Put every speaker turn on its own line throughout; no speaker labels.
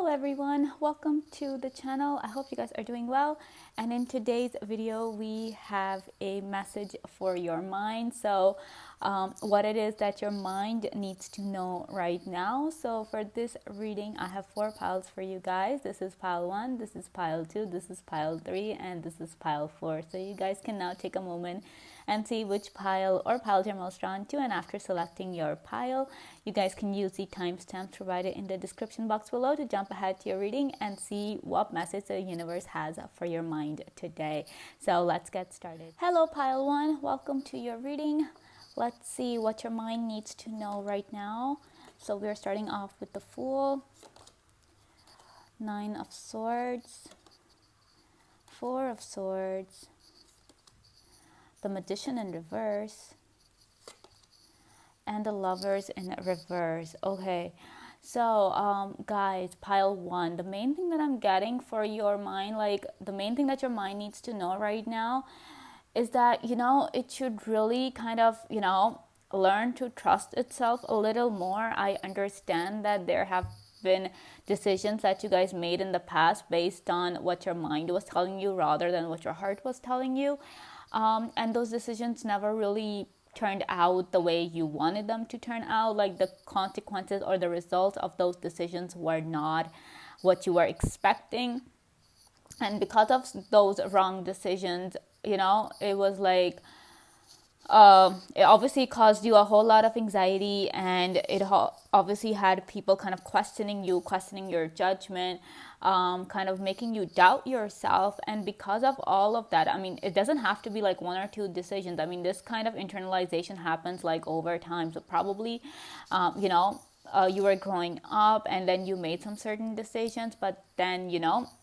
everyone, welcome to the channel. I hope you guys are doing well, and in today's video we have a message for your mind. What it is that your mind needs to know right now. So for this reading I have 4 piles for you guys. This is pile 1, this is pile 2, this is pile 3, and this is pile 4. So you guys can now take a moment and see which pile or piles you're most drawn to, and after selecting your pile, you guys can use the timestamps provided in the description box below to jump ahead to your reading and see what message the universe has for your mind today. So let's get started. Hello pile 1, welcome to your reading. Let's see what your mind needs to know right now. So we're starting off with the Fool, 9 of Swords, 4 of Swords, the Magician in reverse, and the Lovers in reverse. Okay, so guys, pile 1, the main thing that I'm getting for your mind, like the main thing that your mind needs to know right now is that, it should really kind of, learn to trust itself a little more. I understand that there have been decisions that you guys made in the past based on what your mind was telling you rather than what your heart was telling you. And those decisions never really turned out the way you wanted them to turn out. Like the consequences or the results of those decisions were not what you were expecting. And because of those wrong decisions, it was like, it obviously caused you a whole lot of anxiety, and it obviously had people kind of questioning you, questioning your judgment, kind of making you doubt yourself. And because of all of that, it doesn't have to be like 1 or 2 decisions. This kind of internalization happens like over time. So probably, you were growing up and then you made some certain decisions, but then,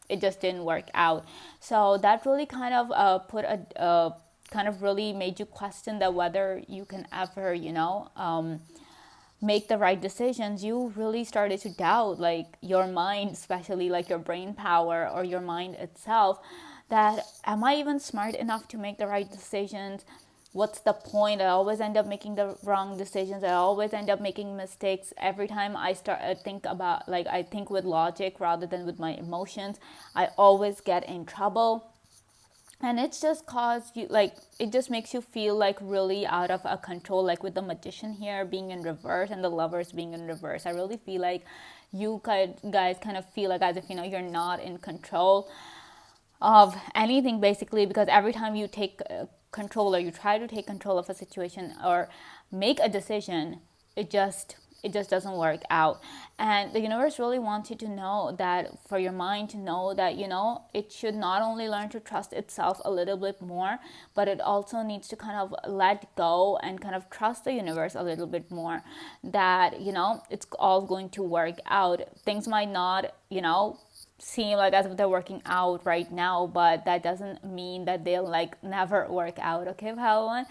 it just didn't work out. So that really kind of put a kind of really made you question that whether you can ever, make the right decisions. You really started to doubt like your mind, especially like your brain power or your mind itself, that am I even smart enough to make the right decisions? What's the point? I always end up making the wrong decisions. I always end up making mistakes. Every time I think with logic rather than with my emotions, I always get in trouble. And it's just caused you, like, it just makes you feel like really out of control, like with the Magician here being in reverse and the Lovers being in reverse. I really feel like you guys kind of feel like as if, you're not in control of anything basically, because every time you take control or you try to take control of a situation or make a decision, it just doesn't work out. And the universe really wants you to know that, for your mind to know that, it should not only learn to trust itself a little bit more, but it also needs to kind of let go and kind of trust the universe a little bit more, that, it's all going to work out. Things might not, seem like as if they're working out right now, but that doesn't mean that they'll like never work out. Okay, Padawan?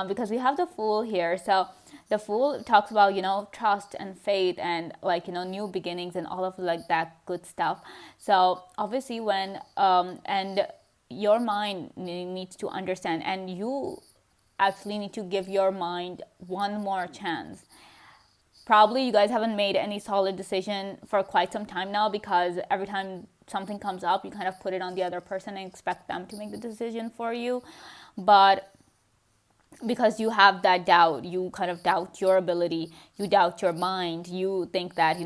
Because we have the Fool here. So the Fool talks about, trust and faith and like, new beginnings and all of like that good stuff. So obviously when and your mind needs to understand, and you actually need to give your mind one more chance. Probably you guys haven't made any solid decision for quite some time now, because every time something comes up, you kind of put it on the other person and expect them to make the decision for you. But because you have that doubt, you kind of doubt your ability, you doubt your mind, you think that,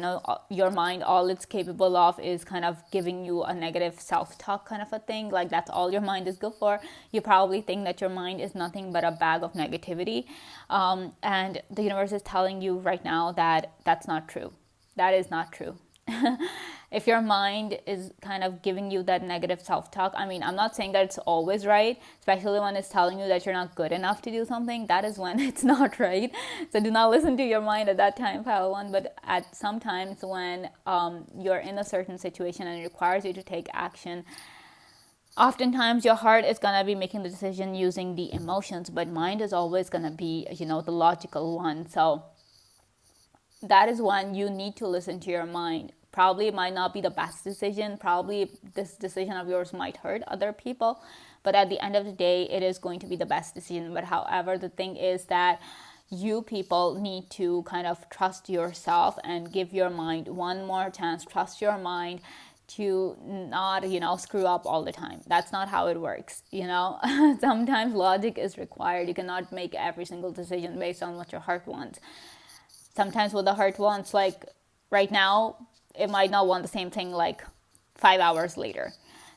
your mind, all it's capable of is kind of giving you a negative self-talk kind of a thing, like that's all your mind is good for. You probably think that your mind is nothing but a bag of negativity, and the universe is telling you right now that that's not true. That is not true. If your mind is kind of giving you that negative self-talk, I'm not saying that it's always right, especially when it's telling you that you're not good enough to do something. That is when it's not right. So do not listen to your mind at that time, pile 1. But at sometimes when you're in a certain situation and it requires you to take action, oftentimes your heart is going to be making the decision using the emotions, but mind is always going to be, the logical one. So that is when you need to listen to your mind. Probably it might not be the best decision. Probably this decision of yours might hurt other people. But at the end of the day, it is going to be the best decision. But however, the thing is that you people need to kind of trust yourself and give your mind one more chance. Trust your mind to not, screw up all the time. That's not how it works, Sometimes logic is required. You cannot make every single decision based on what your heart wants. Sometimes what the heart wants, like right now, it might not want the same thing like 5 hours later.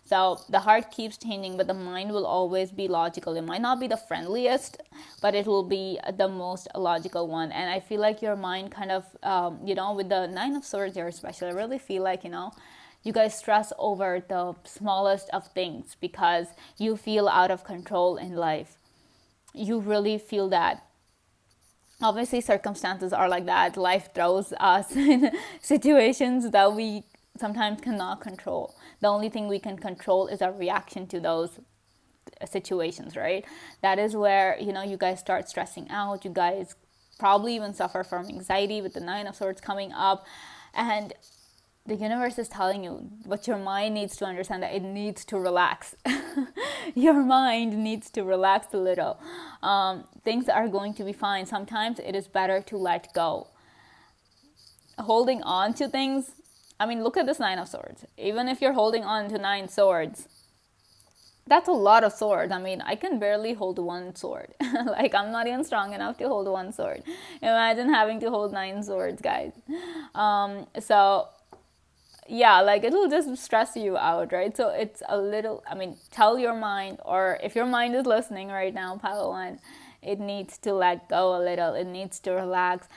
So the heart keeps changing, but the mind will always be logical. It might not be the friendliest, but it will be the most logical one. And I feel like your mind kind of, with the Nine of Swords here especially, I really feel like, you guys stress over the smallest of things because you feel out of control in life. You really feel that. Obviously, circumstances are like that. Life throws us in situations that we sometimes cannot control. The only thing we can control is our reaction to those situations, right? That is where, you guys start stressing out. You guys probably even suffer from anxiety with the Nine of Swords coming up. And the universe is telling you, but your mind needs to understand that it needs to relax. Your mind needs to relax a little. Things are going to be fine. Sometimes it is better to let go. Holding on to things, look at this Nine of Swords. Even if you're holding on to 9 swords, that's a lot of swords. I can barely hold one sword. Like, I'm not even strong enough to hold one sword. Imagine having to hold 9 swords, guys. Yeah, like it'll just stress you out, right? So it's a little, tell your mind, or if your mind is listening right now, Padawan, it needs to let go a little. It needs to relax.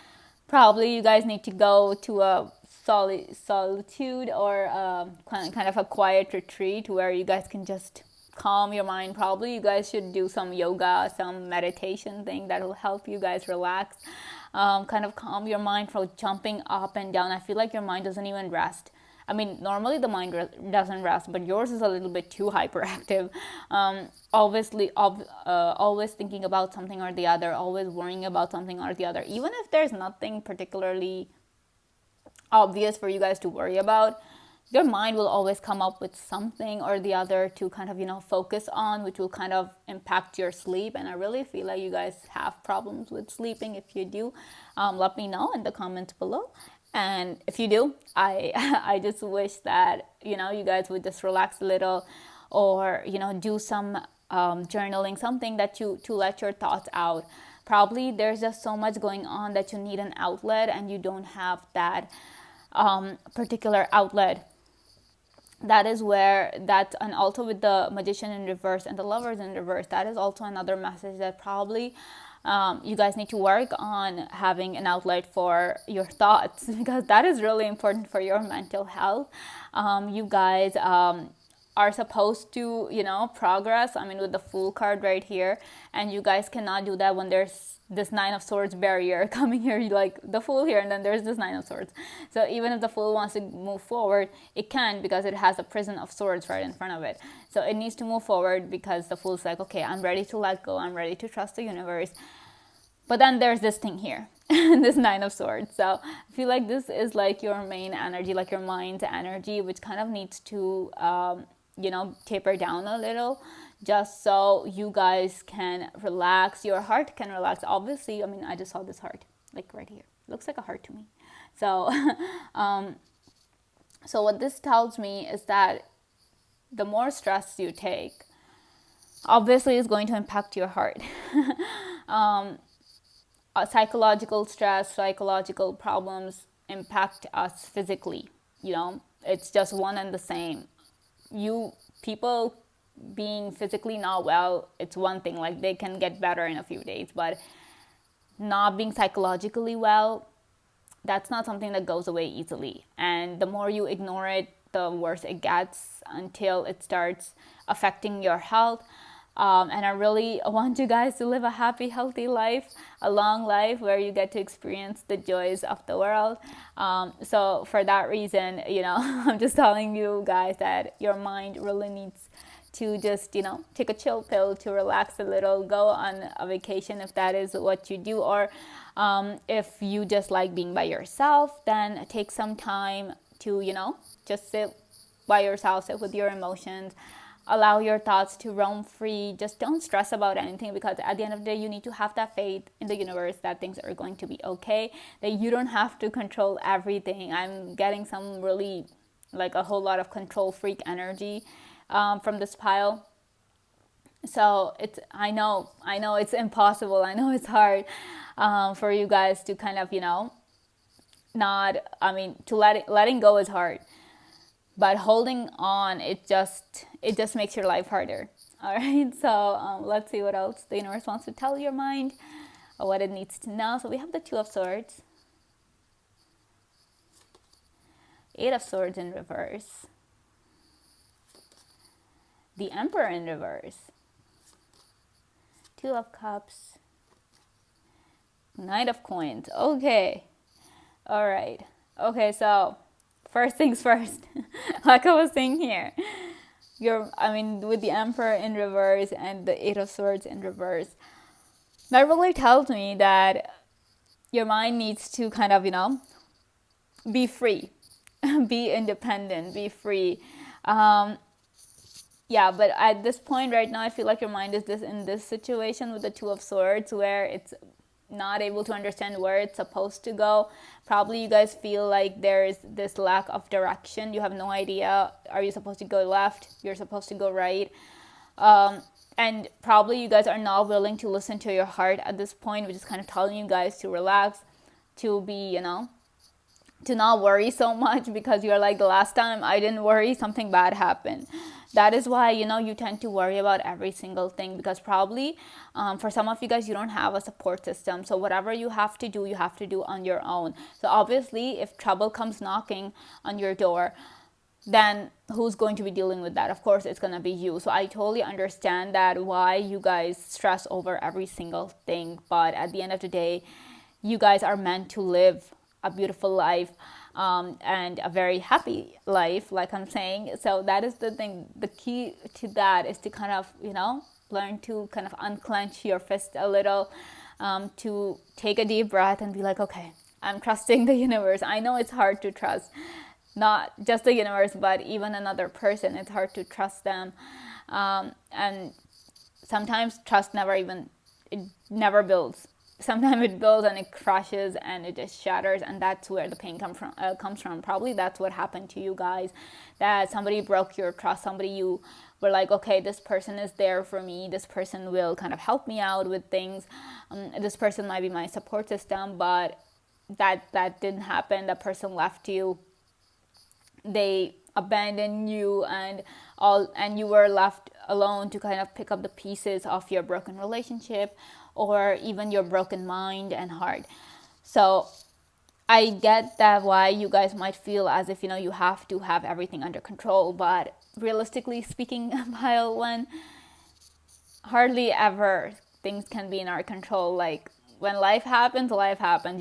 Probably you guys need to go to a solitude or kind of a quiet retreat where you guys can just calm your mind. Probably you guys should do some yoga, some meditation thing that will help you guys relax. Kind of calm your mind from jumping up and down. I feel like your mind doesn't even rest. Normally the mind doesn't rest, but yours is a little bit too hyperactive. Always thinking about something or the other, always worrying about something or the other. Even if there's nothing particularly obvious for you guys to worry about, your mind will always come up with something or the other to kind of, focus on, which will kind of impact your sleep. And I really feel like you guys have problems with sleeping. If you do, let me know in the comments below. And if you do, I just wish that, you guys would just relax a little, or, do some journaling, something that to let your thoughts out. Probably there's just so much going on that you need an outlet, and you don't have that particular outlet. That is where that, and also with the Magician in reverse and the Lovers in reverse, that is also another message that probably you guys need to work on having an outlet for your thoughts, because that is really important for your mental health. You guys are supposed to, progress. With the Fool card right here, and you guys cannot do that when there's this Nine of Swords barrier coming here, like the Fool here, and then there's this Nine of Swords. So even if the Fool wants to move forward, it can, because it has a Prison of Swords right in front of it. So it needs to move forward because the Fool's like, okay, I'm ready to let go. I'm ready to trust the universe. But then there's this thing here, this Nine of Swords. So I feel like this is like your main energy, like your mind's energy, which kind of needs to, taper down a little, just so you guys can relax. Your heart can relax. Obviously, I just saw this heart, like right here. Looks like a heart to me. So, so what this tells me is that the more stress you take, obviously is going to impact your heart. Psychological stress, psychological problems impact us physically. It's just one and the same. People being physically not well, it's one thing, like they can get better in a few days, but not being psychologically well, that's not something that goes away easily. And the more you ignore it, the worse it gets, until it starts affecting your health. And I really want you guys to live a happy, healthy life, a long life where you get to experience the joys of the world. So for that reason, I'm just telling you guys that your mind really needs to just, take a chill pill to relax a little, go on a vacation if that is what you do, or if you just like being by yourself, then take some time to, just sit by yourself, sit with your emotions. allow your thoughts to roam free. Just don't stress about anything, because at the end of the day, you need to have that faith in the universe that things are going to be okay, that you don't have to control everything. I'm getting some really, like, a whole lot of control freak energy from this pile. So it's, I know it's impossible. I know it's hard for you guys to kind of, not, I mean, to letting go is hard, but holding on, it just makes your life harder. All right, so let's see what else the universe wants to tell your mind, or what it needs to know. So we have the Two of Swords, Eight of Swords in reverse, the Emperor in reverse, Two of Cups, Knight of Coins. Okay, all right. Okay, so first things first, like I was saying here, with the Emperor in reverse and the Eight of Swords in reverse, that really tells me that your mind needs to kind of, be free, be independent, be free. But at this point right now, I feel like your mind is in this situation with the Two of Swords, where it's not able to understand where it's supposed to go. Probably you guys feel like there's this lack of direction. You have no idea. Are you supposed to go left? You're supposed to go right. And probably you guys are not willing to listen to your heart at this point, which is kind of telling you guys to relax, to be, to not worry so much, because you're like, the last time I didn't worry, something bad happened. That is why, you tend to worry about every single thing, because probably for some of you guys, you don't have a support system. So whatever you have to do on your own. So obviously, if trouble comes knocking on your door, then who's going to be dealing with that? Of course, it's going to be you. So I totally understand that, why you guys stress over every single thing. But at the end of the day, you guys are meant to live a beautiful life, and a very happy life, like I'm saying. So that is the thing. The key to that is to kind of, learn to kind of unclench your fist a little, to take a deep breath and be like, okay, I'm trusting the universe. I know it's hard to trust, not just the universe, but even another person. It's hard to trust them. And sometimes trust it never builds. Sometimes it builds and it crashes and it just shatters, and that's where the pain comes from. Probably that's what happened to you guys, that somebody broke your trust. Somebody you were like, okay, this person is there for me, this person will kind of help me out with things, this person might be my support system, but that didn't happen. That person left you, they abandoned you, and you were left alone to kind of pick up the pieces of your broken relationship, or even your broken mind and heart. So I get that, why you guys might feel as if, you have to have everything under control. But realistically speaking, Pile One, hardly ever things can be in our control. Like, when life happens.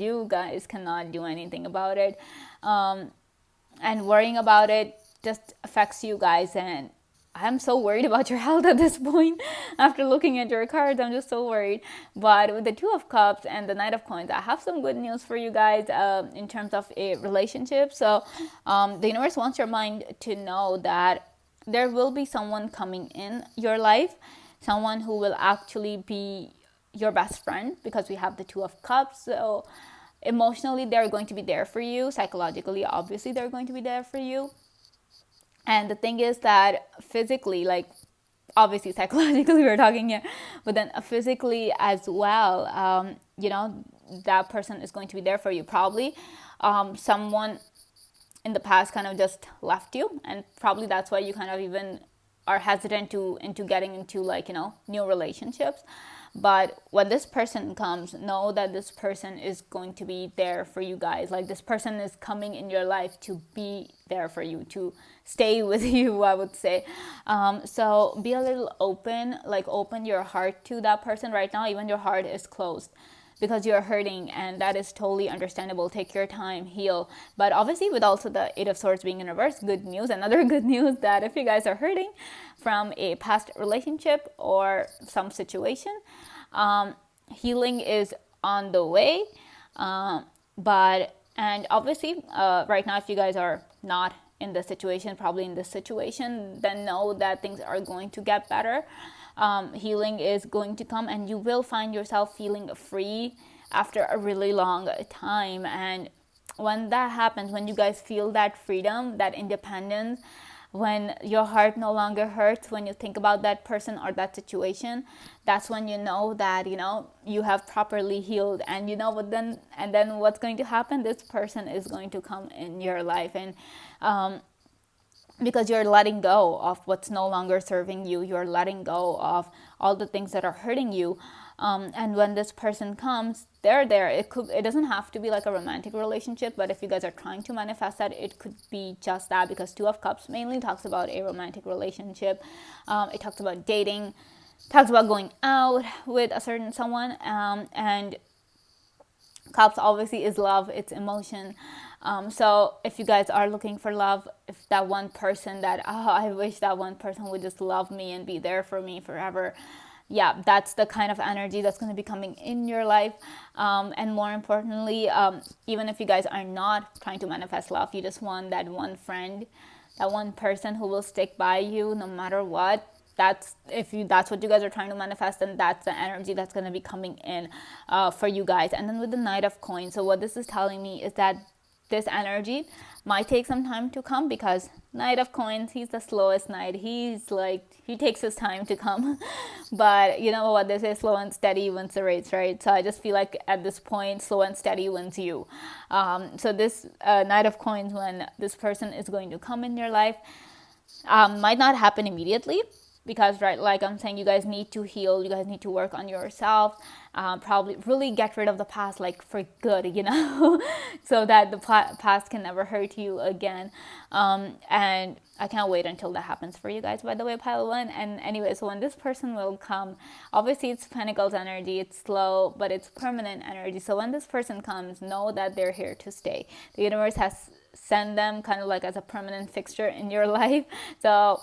You guys cannot do anything about it. And worrying about it just affects you guys. And I'm so worried about your health at this point. After looking at your cards, I'm just so worried. But with the Two of Cups and the Knight of Coins, I have some good news for you guys in terms of a relationship. So the universe wants your mind to know that there will be someone coming in your life, someone who will actually be your best friend, because we have the Two of Cups. So emotionally, they're going to be there for you. Psychologically, obviously, they're going to be there for you. And the thing is that physically, like, obviously psychologically we're talking here, but then physically as well, that person is going to be there for you. Probably someone in the past kind of just left you, and probably that's why you kind of even are hesitant into getting into, like, new relationships. But when this person comes, know that this person is going to be there for you guys. Like, this person is coming in your life to be there for you, to stay with you, I would say. So be a little open, like, open your heart to that person right now. Even your heart is closed because you're hurting, and that is totally understandable. Take your time, heal. But obviously, with also the Eight of Swords being in reverse, good news, another good news, that if you guys are hurting from a past relationship or some situation, healing is on the way. And obviously, right now, if you guys are not in the situation, probably in this situation, then know that things are going to get better. Healing is going to come, and you will find yourself feeling free after a really long time. And when that happens, when you guys feel that freedom, that independence, when your heart no longer hurts when you think about that person or that situation, that's when you know that, you have properly healed. And then what's going to happen, this person is going to come in your life. And because you're letting go of what's no longer serving you, you're letting go of all the things that are hurting you. And when this person comes, they're there. It doesn't have to be like a romantic relationship, but if you guys are trying to manifest that, it could be just that, because Two of Cups mainly talks about a romantic relationship. It talks about dating, talks about going out with a certain someone, and Cups obviously is love, it's emotion. So if you guys are looking for love, if that one person that, I wish that one person would just love me and be there for me forever, yeah, that's the kind of energy that's going to be coming in your life. And more importantly, even if you guys are not trying to manifest love, you just want that one friend, that one person who will stick by you no matter what. That's what you guys are trying to manifest, and that's the energy that's going to be coming in for you guys. And then with the Knight of Coins, so what this is telling me is that this energy might take some time to come, because Knight of Coins, he's the slowest knight. He takes his time to come. But you know what they say, slow and steady wins the race, right? So I just feel like at this point, slow and steady wins you. So this Knight of Coins, when this person is going to come in your life, might not happen immediately, because, right, like I'm saying, you guys need to heal, you guys need to work on yourself, probably really get rid of the past, like for good, so that the past can never hurt you again. And I can't wait until that happens for you guys, by the way, pile one. And anyway, so when this person will come, obviously it's Pentacles energy, it's slow, but it's permanent energy. So when this person comes, know that they're here to stay. The universe has sent them kind of like as a permanent fixture in your life. So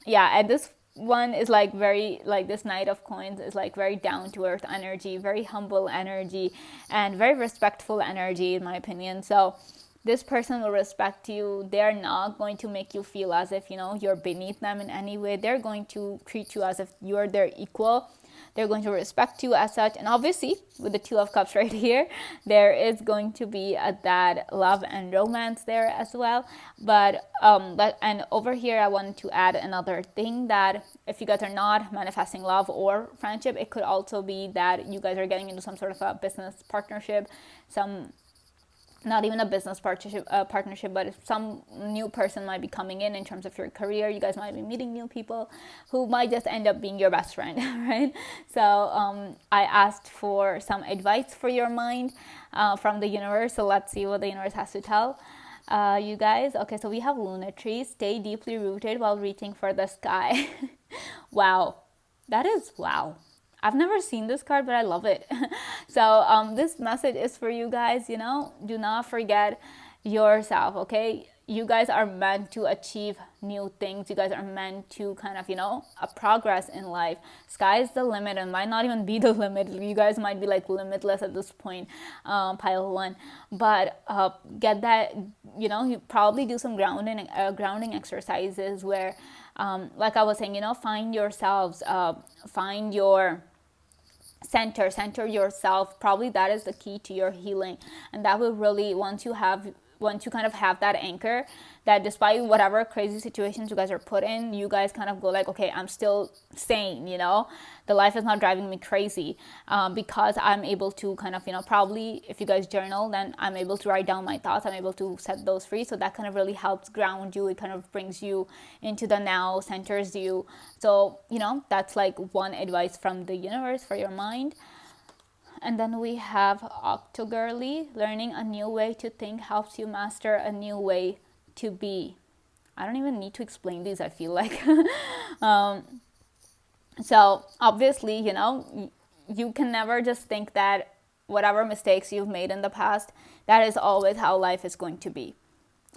yeah, and this one is like very, like this Knight of Coins is like very down to earth energy, very humble energy, and very respectful energy, in my opinion. So this person will respect you. They're not going to make you feel as if you're beneath them in any way. They're going to treat you as if you're their equal. They're going to respect you as such. And obviously, with the Two of Cups right here, there is going to be that love and romance there as well. But and over here, I wanted to add another thing, that if you guys are not manifesting love or friendship, it could also be that you guys are getting into some sort of a business partnership, not even a business partnership, but some new person might be coming in terms of your career. You guys might be meeting new people who might just end up being your best friend, right? So I asked for some advice for your mind from the universe. So let's see what the universe has to tell you guys. Okay, so we have Lunatry. Stay deeply rooted while reaching for the sky. Wow, that is wow. I've never seen this card, but I love it. So this message is for you guys, do not forget yourself, okay? You guys are meant to achieve new things. You guys are meant to kind of, a progress in life. Sky's the limit, and might not even be the limit. You guys might be like limitless at this point, pile one. But get that, you probably do some grounding exercises where, like I was saying, find yourselves, find your center yourself. Probably that is the key to your healing, and that will really, once you kind of have that anchor, that despite whatever crazy situations you guys are put in, you guys kind of go like, okay, I'm still sane, the life is not driving me crazy, because I'm able to kind of, probably if you guys journal, then I'm able to write down my thoughts, I'm able to set those free. So that kind of really helps ground you. It kind of brings you into the now, centers you. So that's like one advice from the universe for your mind. And then we have Octogirly. Learning a new way to think helps you master a new way to be. I don't even need to explain these, I feel like. So obviously, you can never just think that whatever mistakes you've made in the past, that is always how life is going to be.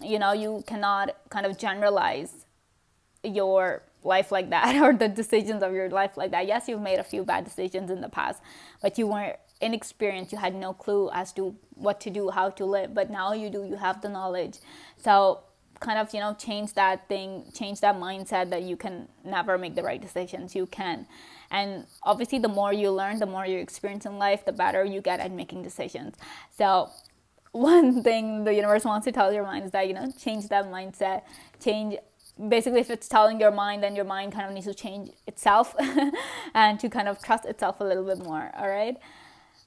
You cannot kind of generalize your life like that, or the decisions of your life like that. Yes, you've made a few bad decisions in the past, but you weren't inexperienced. You had no clue as to what to do, how to live. But now you do. You have the knowledge. So kind of, change that thing, change that mindset that you can never make the right decisions. You can. And obviously, the more you learn, the more you experience in life, the better you get at making decisions. So one thing the universe wants to tell your mind is that, change that mindset, change. Basically, if it's telling your mind, then your mind kind of needs to change itself and to kind of trust itself a little bit more. All right.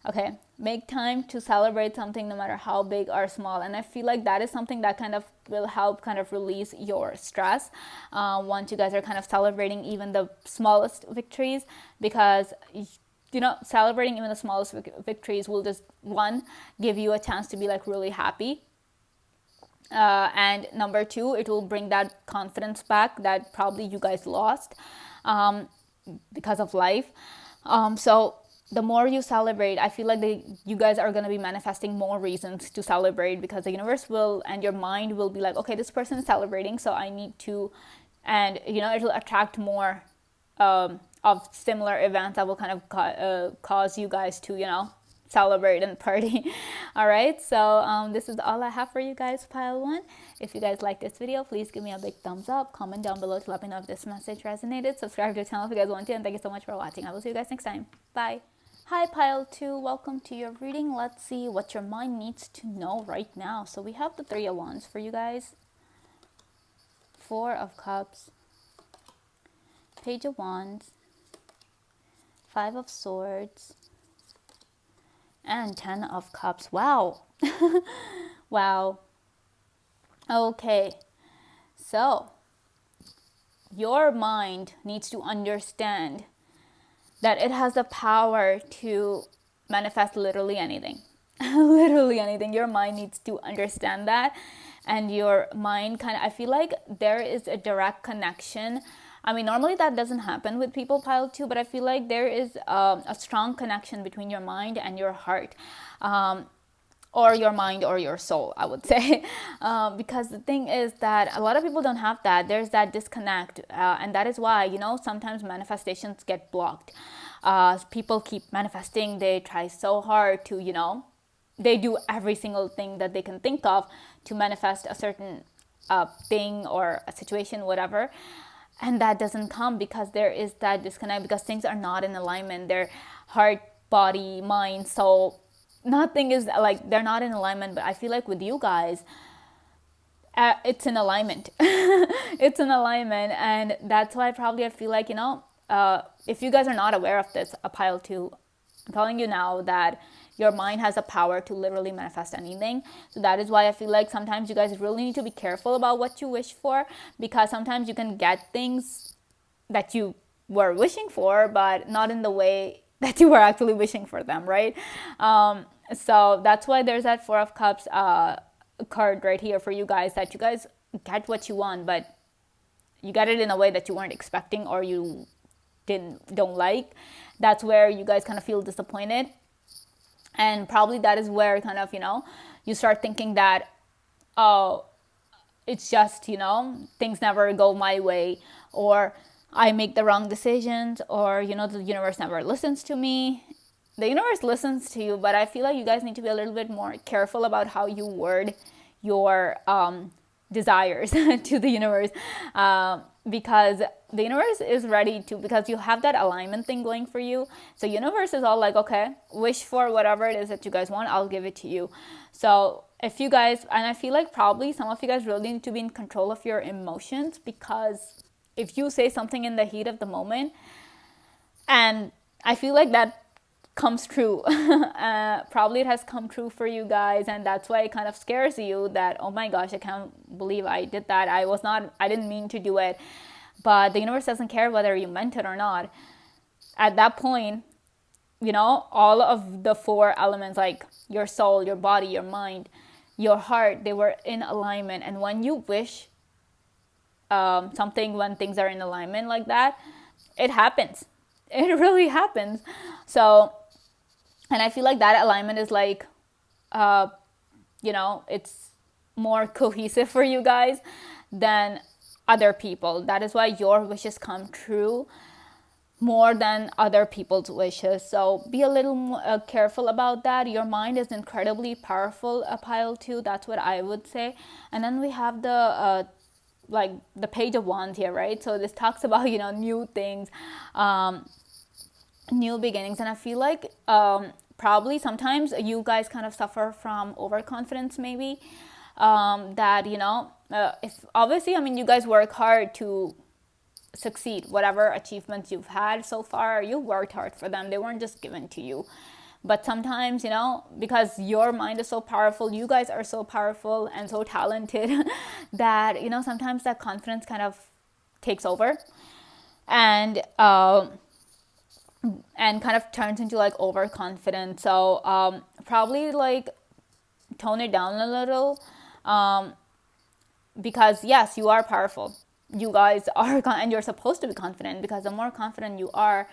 Okay, make time to celebrate something, no matter how big or small. And I feel like that is something that kind of will help kind of release your stress once you guys are kind of celebrating even the smallest victories, because celebrating even the smallest victories will just, one, give you a chance to be like really happy. And number two, it will bring that confidence back that probably you guys lost because of life. So the more you celebrate, I feel like you guys are going to be manifesting more reasons to celebrate, because the universe will, and your mind will be like, okay, this person is celebrating, so I need to, and it'll attract more of similar events that will kind of cause you guys to, celebrate and party. All right, so this is all I have for you guys, pile one. If you guys like this video, please give me a big thumbs up, comment down below to let me know if this message resonated, subscribe to the channel if you guys want to, and thank you so much for watching. I will see you guys next time. Bye. Hi pile 2, welcome to your reading. Let's see what your mind needs to know right now. So we have the 3 of Wands for you guys, 4 of Cups, Page of Wands, 5 of Swords, and 10 of Cups. Wow. Wow. Okay, so your mind needs to understand that it has the power to manifest literally anything. Literally anything. Your mind needs to understand that. And your mind I feel like there is a direct connection. I mean, normally that doesn't happen with people, pile 2, but I feel like there is a strong connection between your mind and your heart. Or your mind or your soul, I would say. Because the thing is that a lot of people don't have that. There's that disconnect. And that is why, sometimes manifestations get blocked. People keep manifesting. They try so hard to, they do every single thing that they can think of to manifest a certain thing or a situation, whatever. And that doesn't come because there is that disconnect, because things are not in alignment. Their heart, body, mind, soul, nothing is like, they're not in alignment. But I feel like with you guys, it's in alignment. It's in alignment. And that's why probably I feel like, if you guys are not aware of this, a pile 2, I'm telling you now that your mind has a power to literally manifest anything. So that is why I feel like sometimes you guys really need to be careful about what you wish for, because sometimes you can get things that you were wishing for, but not in the way that you were actually wishing for them, right? So that's why there's that 4 of Cups card right here for you guys, that you guys get what you want, but you get it in a way that you weren't expecting or you don't like. That's where you guys kind of feel disappointed. And probably that is where kind of, you start thinking that, oh, it's just, things never go my way, or I make the wrong decisions, or, the universe never listens to me. The universe listens to you, but I feel like you guys need to be a little bit more careful about how you word your desires to the universe, because the universe is ready to, because you have that alignment thing going for you. So universe is all like, okay, wish for whatever it is that you guys want, I'll give it to you. So if you guys, and I feel like probably some of you guys really need to be in control of your emotions, because if you say something in the heat of the moment, and I feel like that comes true, probably it has come true for you guys, and that's why it kind of scares you that, oh my gosh, I can't believe I did that. I didn't mean to do it. But the universe doesn't care whether you meant it or not. At that point, all of the 4 elements, like your soul, your body, your mind, your heart, they were in alignment. And when you wish something, when things are in alignment like that, it happens. It really happens. So, and I feel like that alignment is like, it's more cohesive for you guys than other people. That is why your wishes come true more than other people's wishes. So be a little more, careful about that. Your mind is incredibly powerful, a pile two. That's what I would say. And then we have the like the page of wands here, right? So this talks about, new things, new beginnings. And I feel like probably sometimes you guys kind of suffer from overconfidence, maybe. That, if obviously, I mean, you guys work hard to succeed. Whatever achievements you've had so far, you worked hard for them. They weren't just given to you. But sometimes, because your mind is so powerful, you guys are so powerful and so talented that, sometimes that confidence kind of takes over, and kind of turns into like overconfidence. So probably like tone it down a little, because yes, you are powerful. You guys are, and you're supposed to be confident, because the more confident you are,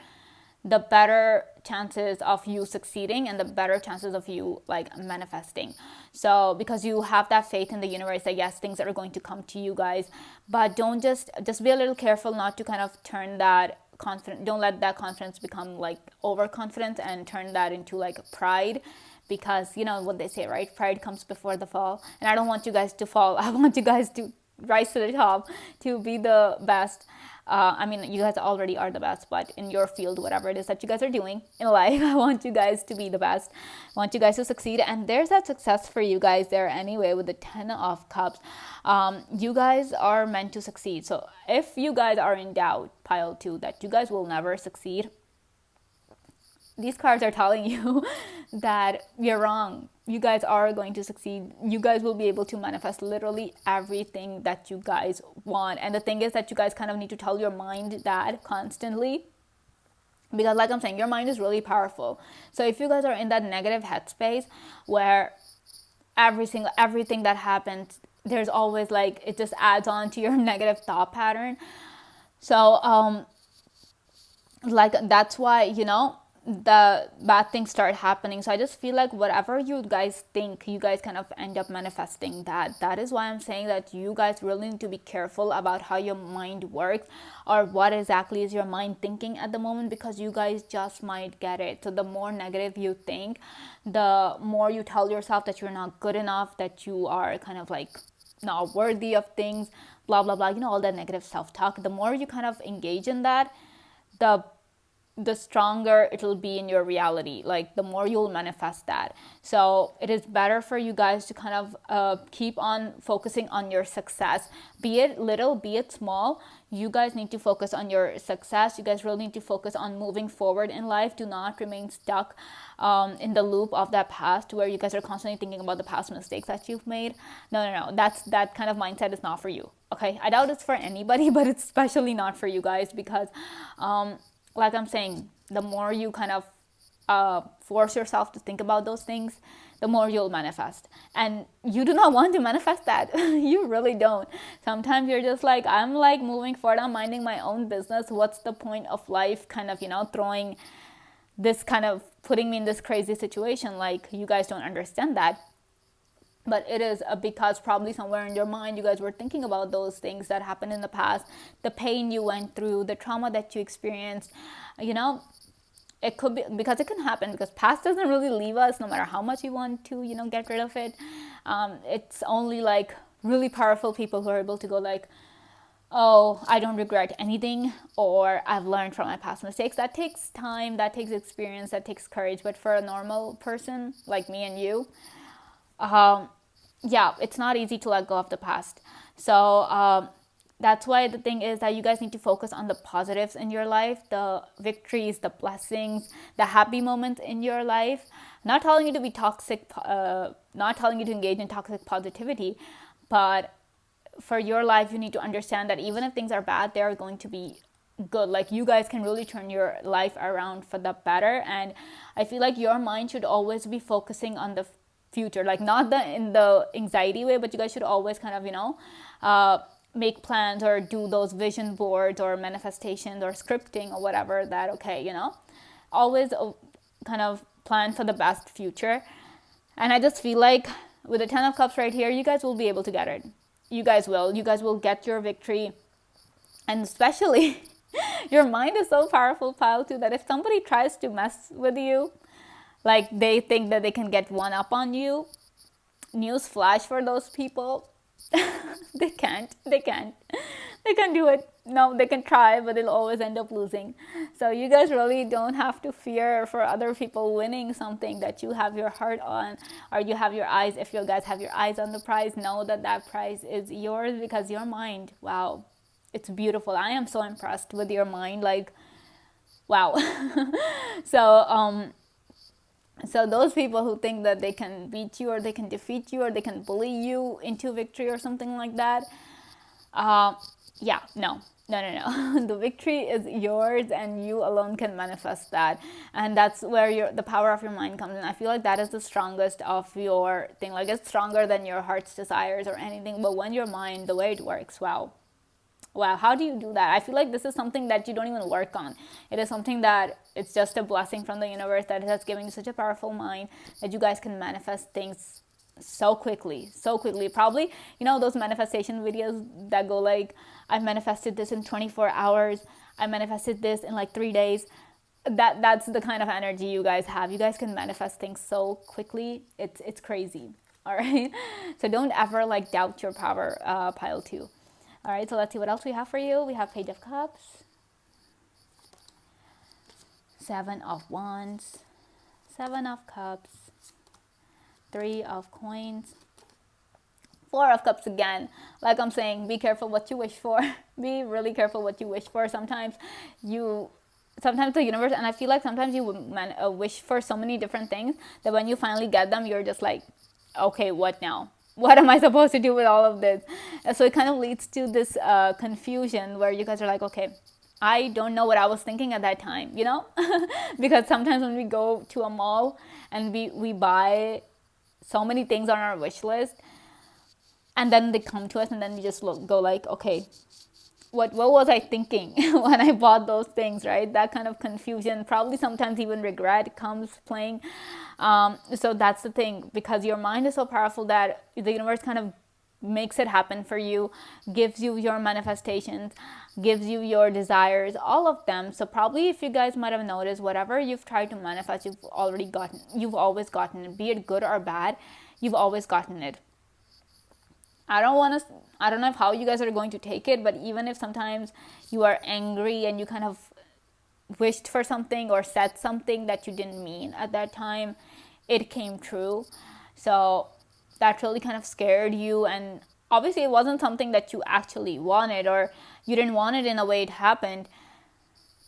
the better chances of you succeeding and the better chances of you like manifesting. So because you have that faith in the universe that yes, things are going to come to you guys, but don't just be a little careful not to kind of turn that confident, don't let that confidence become like overconfidence and turn that into like pride. Because you know what they say, right? Pride comes before the fall. And I don't want you guys to fall. I want you guys to rise to the top, to be the best. I mean, you guys already are the best, but in your field, whatever it is that you guys are doing in life, I want you guys to be the best. I want you guys to succeed. And there's that success for you guys there anyway with the 10 of Cups. You guys are meant to succeed. So if you guys are in doubt, pile two, that you guys will never succeed, these cards are telling you that you're wrong. You guys are going to succeed. You guys will be able to manifest literally everything that you guys want. And the thing is that you guys kind of need to tell your mind that constantly, because like I'm saying, your mind is really powerful. So if you guys are in that negative headspace where everything that happens, there's always like, it just adds on to your negative thought pattern. So like that's why, the bad things start happening. So I just feel like whatever you guys think, you guys kind of end up manifesting that. That is why I'm saying that you guys really need to be careful about how your mind works, or what exactly is your mind thinking at the moment, because you guys just might get it. So the more negative you think, the more you tell yourself that you're not good enough, that you are kind of like not worthy of things, blah blah blah, all that negative self-talk. The more you kind of engage in that, the stronger it'll be in your reality. Like the more you'll manifest that. So it is better for you guys to kind of keep on focusing on your success, be it little, be it small. You guys need to focus on your success. You guys really need to focus on moving forward in life. Do not remain stuck in the loop of that past, where you guys are constantly thinking about the past mistakes that you've made. No. That kind of mindset is not for you. Okay, I doubt it's for anybody, but it's especially not for you guys, because like I'm saying, the more you kind of force yourself to think about those things, the more you'll manifest. And you do not want to manifest that. You really don't. Sometimes you're just like, I'm like moving forward, I'm minding my own business. What's the point of life? Kind of, throwing this kind of, putting me in this crazy situation. Like, you guys don't understand that. But it is because probably somewhere in your mind, you guys were thinking about those things that happened in the past, the pain you went through, the trauma that you experienced. It could be, because it can happen, because past doesn't really leave us no matter how much you want to, get rid of it. It's only like really powerful people who are able to go like, oh, I don't regret anything, or I've learned from my past mistakes. That takes time, that takes experience, that takes courage. But for a normal person like me and you, it's not easy to let go of the past. So that's why the thing is that you guys need to focus on the positives in your life, the victories, the blessings, the happy moments in your life. Not telling you to be toxic, not telling you to engage in toxic positivity, but for your life, you need to understand that even if things are bad, they are going to be good. Like, you guys can really turn your life around for the better. And I feel like your mind should always be focusing on the future, like not in the anxiety way, but you guys should always kind of make plans or do those vision boards or manifestations or scripting or whatever, that always kind of plan for the best future. And I just feel like with the 10 of Cups right here, you guys will be able to get it. You guys will get your victory. And especially Your mind is so powerful, pile 2, that if somebody tries to mess with you, like they think that they can get one up on you, news flash for those people. They can't do it. No, they can try, but they'll always end up losing. So you guys really don't have to fear for other people winning something that you have your heart on, or you have your eyes. If you guys have your eyes on the prize, know that that prize is yours, because your mind, wow, it's beautiful. I am so impressed with your mind, like, wow. So so those people who think that they can beat you, or they can defeat you, or they can bully you into victory or something like that, yeah, no. The victory is yours, and you alone can manifest that. And that's where the power of your mind comes in. I feel like that is the strongest of your thing. Like, it's stronger than your heart's desires or anything. But when your mind, the way it works, wow, how do you do that? I feel like this is something that you don't even work on. It is something that it's just a blessing from the universe, that it has given you such a powerful mind that you guys can manifest things so quickly. Probably, those manifestation videos that go like, I manifested this in 24 hours, I manifested this in like 3 days. That's the kind of energy you guys have. You guys can manifest things so quickly. It's crazy. All right. So don't ever like doubt your power, pile 2. All right, so let's see what else we have for you. We have Page of Cups, 7 of Wands, 7 of Cups, 3 of Coins, 4 of Cups again. Like I'm saying, be careful what you wish for. Be really careful what you wish for. Sometimes the universe, and I feel like sometimes you wish for so many different things that when you finally get them, you're just like, okay, what now? What am I supposed to do with all of this? And so it kind of leads to this confusion where you guys are like, okay, I don't know what I was thinking at that time, because sometimes when we go to a mall and we buy so many things on our wish list, and then they come to us, and then we just go like, okay, what was I thinking when I bought those things, right? That kind of confusion, probably sometimes even regret comes playing. So that's the thing, because your mind is so powerful that the universe kind of makes it happen for you, gives you your manifestations, gives you your desires, all of them. So probably, if you guys might have noticed, whatever you've tried to manifest, you've always gotten it, be it good or bad, you've always gotten it. I don't know how you guys are going to take it, but even if sometimes you are angry and you kind of wished for something or said something that you didn't mean at that time, it came true. So that really kind of scared you, and obviously it wasn't something that you actually wanted, or you didn't want it in a way it happened.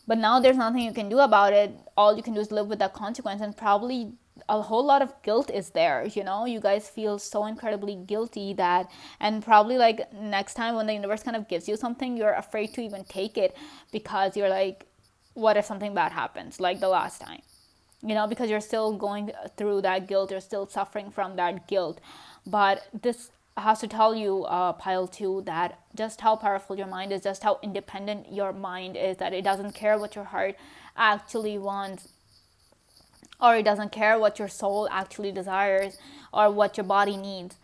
But now there's nothing you can do about it. All you can do is live with that consequence, and probably a whole lot of guilt is there. You guys feel so incredibly guilty that, and probably like next time when the universe kind of gives you something, you're afraid to even take it, because you're like, what if something bad happens like the last time? Because you're still going through that guilt, you're still suffering from that guilt. But this has to tell you, pile 2, that just how powerful your mind is, just how independent your mind is, that it doesn't care what your heart actually wants, or it doesn't care what your soul actually desires, or what your body needs.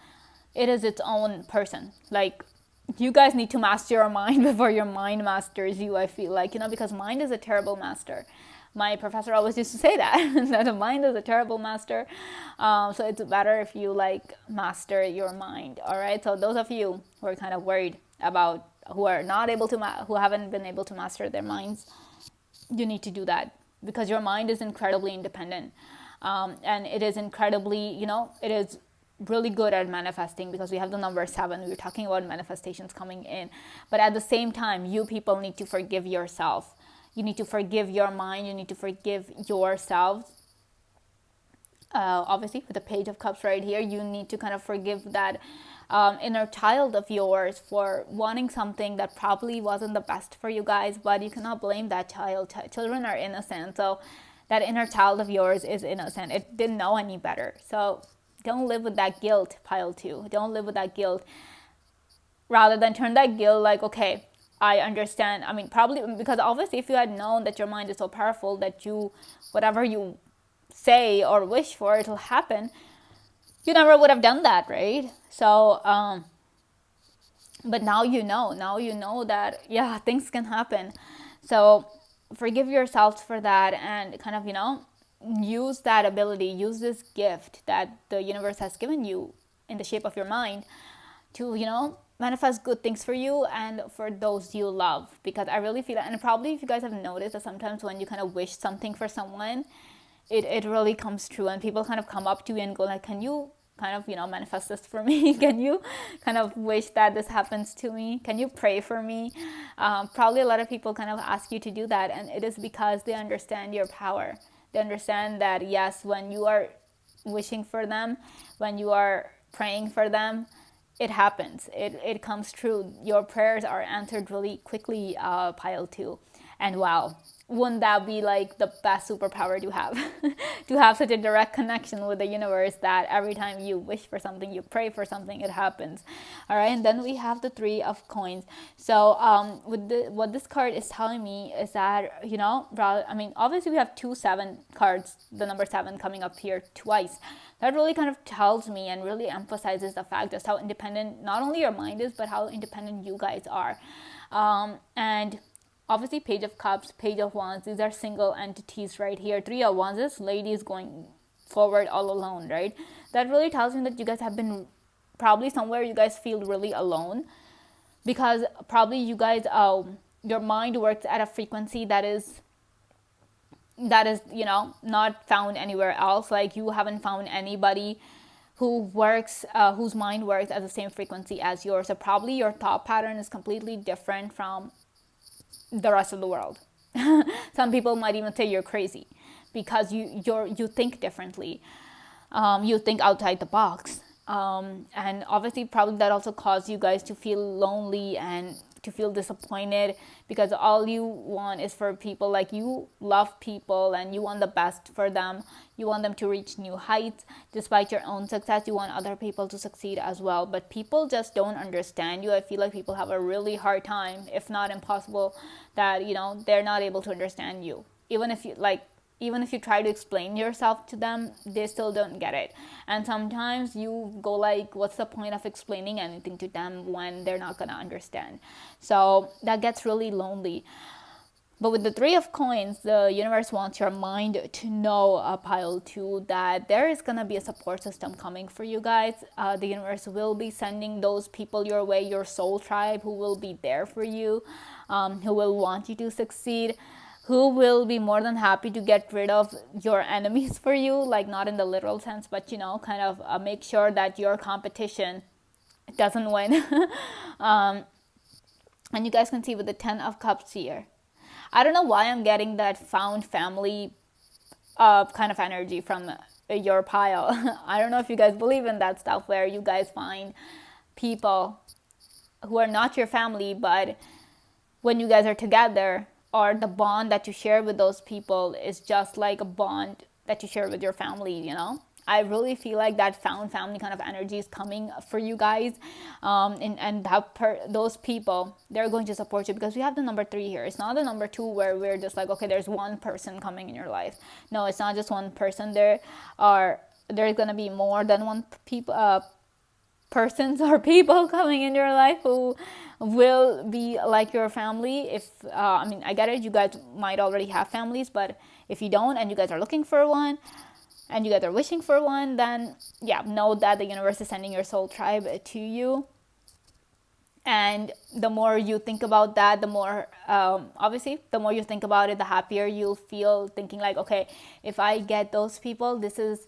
It is its own person. Like, you guys need to master your mind before your mind masters you, I feel like, because mind is a terrible master. My professor always used to say that, that the mind is a terrible master. So it's better if you master your mind. All right. So those of you who are kind of worried about, who haven't been able to master their minds, you need to do that, because your mind is incredibly independent. And it is incredibly, it is really good at manifesting, because we have the number 7. We were talking about manifestations coming in. But at the same time, you people need to forgive yourself. You need to forgive your mind. You need to forgive yourselves. Obviously, with the Page of Cups right here, you need to kind of forgive that inner child of yours for wanting something that probably wasn't the best for you guys, but you cannot blame that child. Children are innocent, so that inner child of yours is innocent. It didn't know any better. So don't live with that guilt, pile 2. Don't live with that guilt. Rather than turn that guilt like, okay, I understand. I mean, probably because obviously if you had known that your mind is so powerful that whatever you say or wish for, it'll happen, you never would have done that, right? So, but now you know that, yeah, things can happen. So forgive yourselves for that, and kind of, use that ability, use this gift that the universe has given you in the shape of your mind to, manifest good things for you and for those you love. Because I really feel that, and probably if you guys have noticed that sometimes when you kind of wish something for someone, it really comes true, and people kind of come up to you and go like, can you kind of, manifest this for me? Can you kind of wish that this happens to me? Can you pray for me? Probably a lot of people kind of ask you to do that, and it is because they understand your power. They understand that yes, when you are wishing for them, when you are praying for them, it happens. It comes true. Your prayers are answered really quickly, pile 2. And wow, wouldn't that be like the best superpower to have? To have such a direct connection with the universe that every time you wish for something, you pray for something, it happens. All right, and then we have the 3 of coins. So what this card is telling me is that, obviously we have 2 7 cards, the number 7 coming up here twice. That really kind of tells me and really emphasizes the fact just how independent not only your mind is, but how independent you guys are. And obviously Page of Cups, Page of Wands, these are single entities right here. 3 of Wands, this lady is going forward all alone, right? That really tells me that you guys have been probably somewhere you guys feel really alone, because probably you guys, your mind works at a frequency that is not found anywhere else. Like you haven't found anybody who works, whose mind works at the same frequency as yours. So probably your thought pattern is completely different from the rest of the world. Some people might even say you're crazy because you think differently. You think outside the box. And obviously probably that also caused you guys to feel lonely and to feel disappointed, because all you want is for people, like you love people and you want the best for them. You want them to reach new heights. Despite your own success, you want other people to succeed as well. But people just don't understand you. I feel like people have a really hard time, if not impossible, that, they're not able to understand you. Even if you try to explain yourself to them, they still don't get it. And sometimes you go like, what's the point of explaining anything to them when they're not going to understand? So that gets really lonely. But with the 3 of coins, the universe wants your mind to know, pile 2, that there is going to be a support system coming for you guys. The universe will be sending those people your way, your soul tribe, who will be there for you, who will want you to succeed, who will be more than happy to get rid of your enemies for you, like not in the literal sense, but kind of make sure that your competition doesn't win. And you guys can see with the 10 of Cups here, I don't know why I'm getting that found family kind of energy from your pile. I don't know if you guys believe in that stuff, where you guys find people who are not your family, but when you guys are together, or the bond that you share with those people is just like a bond that you share with your family, I really feel like that found family kind of energy is coming for you guys. And those people, they're going to support you, because we have the number 3 here. It's not the number 2 where we're just like, okay, there's one person coming in your life. No, it's not just one person. There's going to be more than one persons or people coming in your life who will be like your family. If I get it, you guys might already have families, but if you don't and you guys are looking for one and you guys are wishing for one, then know that the universe is sending your soul tribe to you. And the more you think about that, the more obviously the more you think about it, the happier you'll feel, thinking like, okay, if I get those people, this is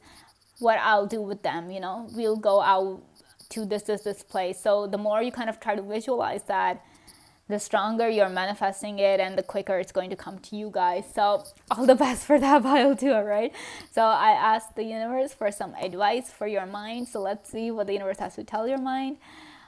what I'll do with them. We'll go out to this place. So the more you kind of try to visualize that, the stronger you're manifesting it, and the quicker it's going to come to you guys. So all the best for that pile too, right? So I asked the universe for some advice for your mind. So let's see what the universe has to tell your mind.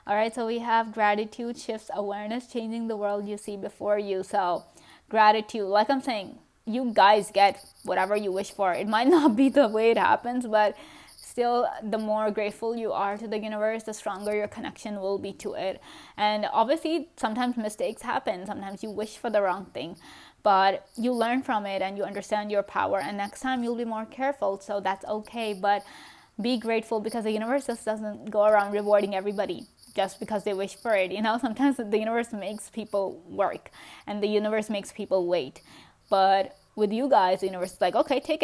All right, so we have gratitude shifts awareness, changing the world you see before you. So gratitude, like I'm saying, you guys get whatever you wish for. It might not be the way it happens, but still, the more grateful you are to the universe, the stronger your connection will be to it. And obviously, sometimes mistakes happen. Sometimes you wish for the wrong thing, but you learn from it and you understand your power. And next time you'll be more careful. So that's okay. But be grateful, because the universe just doesn't go around rewarding everybody. just because they wish for it. Sometimes the universe makes people work, and the universe makes people wait. But with you guys, the universe is like, okay, take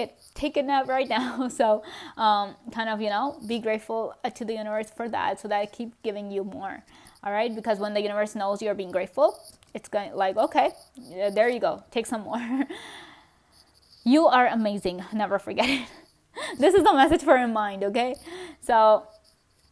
it now, right now. So kind of, be grateful to the universe for that, so that it keeps giving you more. All right, because when the universe knows you're being grateful, it's going like, okay, there you go, take some more. You are amazing, never forget it. This is the message for your mind, okay? So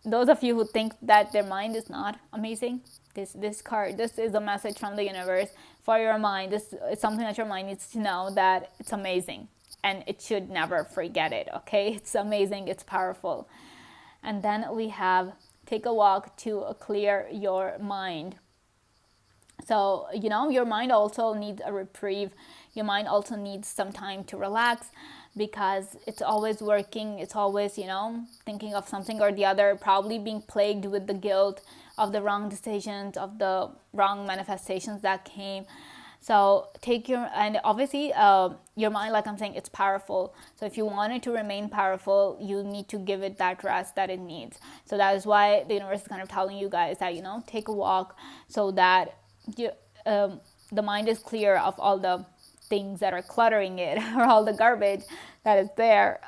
those of you who think that their mind is not amazing, this is a message from the universe for your mind. This is something that your mind needs to know, that it's amazing, and it should never forget it, okay? It's amazing, it's powerful. And then we have take a walk to clear your mind. So, your mind also needs a reprieve. Your mind also needs some time to relax, because it's always working. It's always, thinking of something or the other, probably being plagued with the guilt of the wrong decisions, of the wrong manifestations that came. So and obviously your mind, like I'm saying, it's powerful. So if you want it to remain powerful, you need to give it that rest that it needs. So that is why the universe is kind of telling you guys that, take a walk, so that the mind is clear of all the things that are cluttering it, or all the garbage that is there,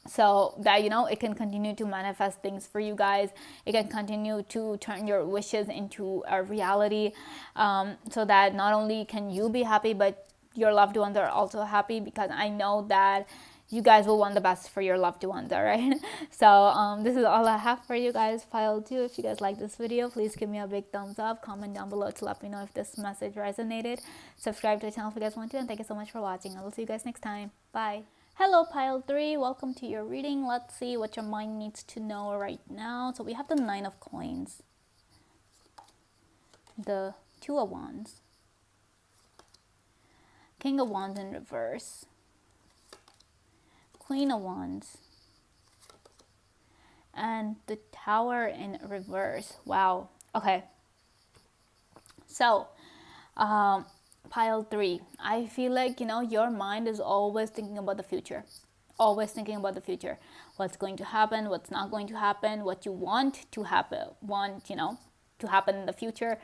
so that it can continue to manifest things for you guys. It can continue to turn your wishes into a reality, so that not only can you be happy, but your loved ones are also happy, because I know that you guys will want the best for your loved ones, all right? So this is all I have for you guys, pile 2. If you guys like this video, please give me a big thumbs up, comment down below to let me know if this message resonated, subscribe to the channel if you guys want to, and thank you so much for watching. I will see you guys next time. Bye. Hello, pile 3, welcome to your reading. Let's see what your mind needs to know right now. So we have the 9 of coins, the 2 of wands, King of wands in reverse, Queen of wands, and the Tower in reverse. Wow. Okay. So pile 3, I feel like your mind is always thinking about the future, what's going to happen, what's not going to happen, what you want to happen, to happen in the future.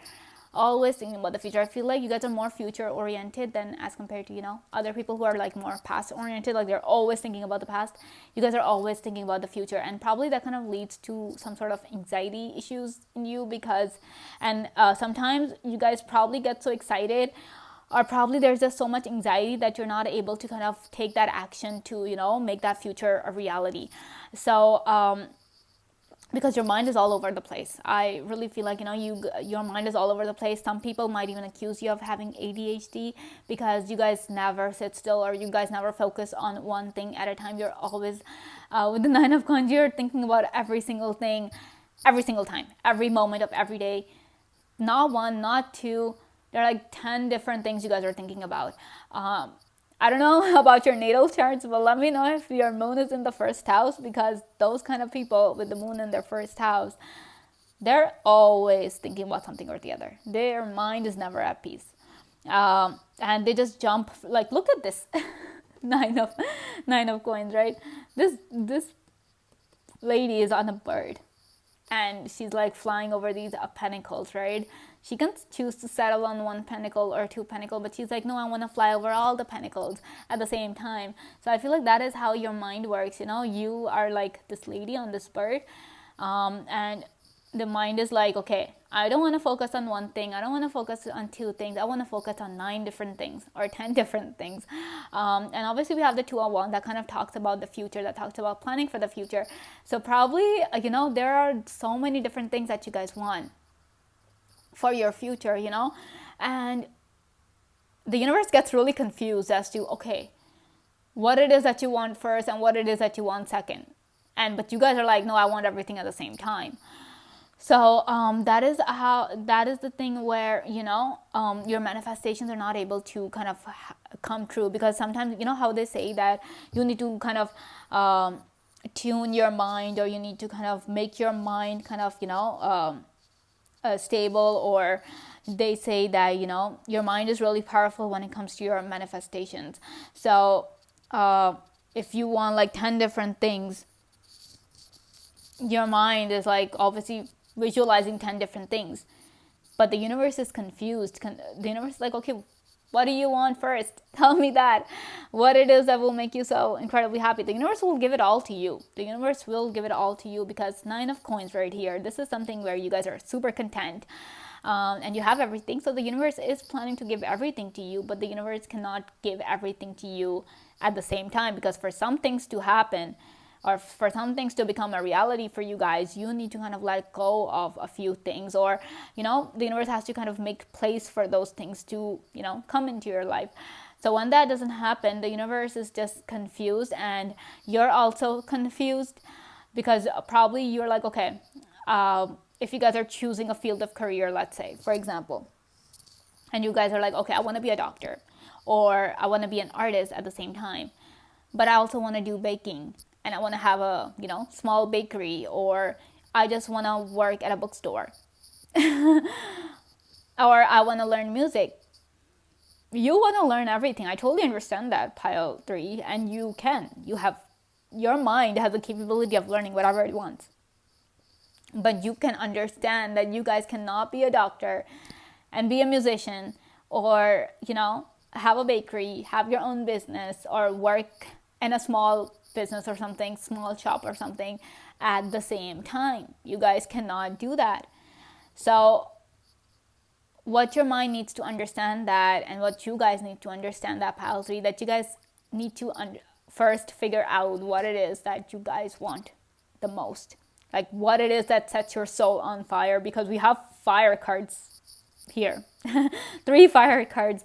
Always thinking about the future. I feel like you guys are more future oriented than as compared to other people who are like more past oriented, like they're always thinking about the past. You guys are always thinking about the future, and probably that kind of leads to some sort of anxiety issues in you, because sometimes you guys probably get so excited, or probably there's just so much anxiety that you're not able to kind of take that action to make that future a reality. So because your mind is all over the place. I really feel like your mind is all over the place. Some people might even accuse you of having ADHD, because you guys never sit still, or you guys never focus on one thing at a time. You're always with the 9 of Wands, you're thinking about every single thing, every single time, every moment of every day. Not 1, not 2. There are like 10 different things you guys are thinking about. I don't know about your natal charts, but let me know if your moon is in the 1st house, because those kind of people with the moon in their 1st house, they're always thinking about something or the other. Their mind is never at peace. And they just jump, like, look at this. nine of coins, right? This lady is on a bird, and she's like flying over these pentacles, right? She can choose to settle on 1 pentacle or 2 pentacle, but she's like, no, I want to fly over all the pentacles at the same time. So I feel like that is how your mind works. You are like this lady on this bird, and the mind is like, okay, I don't want to focus on 1 thing. I don't want to focus on 2 things. I want to focus on 9 different things or 10 different things. And obviously we have the 2 of wands that kind of talks about the future, that talks about planning for the future. So probably, there are so many different things that you guys want for your future, and the universe gets really confused as to, okay, what it is that you want first and what it is that you want second. But you guys are like, no, I want everything at the same time. So that is the thing where your manifestations are not able to kind of come true, because sometimes how they say that you need to kind of tune your mind, or you need to kind of make your mind kind of stable, or they say that your mind is really powerful when it comes to your manifestations. So if you want like 10 different things, your mind is like obviously visualizing 10 different things, but the universe is confused. The universe is like, okay, what do you want first? Tell me that. What it is that will make you so incredibly happy. The universe will give it all to you. The universe will give it all to you because 9 of coins right here. This is something where you guys are super content. And you have everything. So the universe is planning to give everything to you, but the universe cannot give everything to you at the same time, because for some things to happen, or for some things to become a reality for you guys, you need to kind of let go of a few things, or the universe has to kind of make place for those things to come into your life. So when that doesn't happen, the universe is just confused, and you're also confused, because probably you're like, okay, if you guys are choosing a field of career, let's say, for example, and you guys are like, okay, I want to be a doctor, or I want to be an artist at the same time, but I also want to do baking, and I want to have a small bakery, or I just want to work at a bookstore, or I want to learn music. You want to learn everything. I totally understand that, pile 3, and you can. Your mind has the capability of learning whatever it wants. But you can understand that you guys cannot be a doctor and be a musician, or have a bakery, have your own business, or work in a small business or something, small shop or something at the same time. You guys cannot do that. So what your mind needs to understand that, and what you guys need to understand that, pile 3, that you guys need to first figure out what it is that you guys want the most. Like what it is that sets your soul on fire, because we have fire cards here. 3 fire cards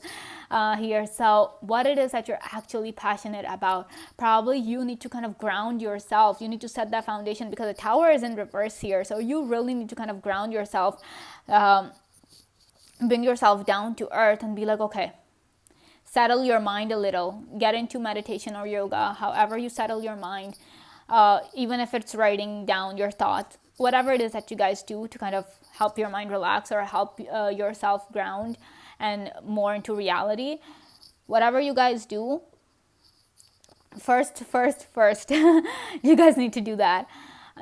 here. So what it is that you're actually passionate about, probably you need to kind of ground yourself. You need to set that foundation, because the tower is in reverse here. So you really need to kind of ground yourself, bring yourself down to earth, and be like, okay, settle your mind a little, get into meditation or yoga, however you settle your mind, even if it's writing down your thoughts, whatever it is that you guys do to kind of help your mind relax, or help yourself ground and more into reality. Whatever you guys do, first, you guys need to do that.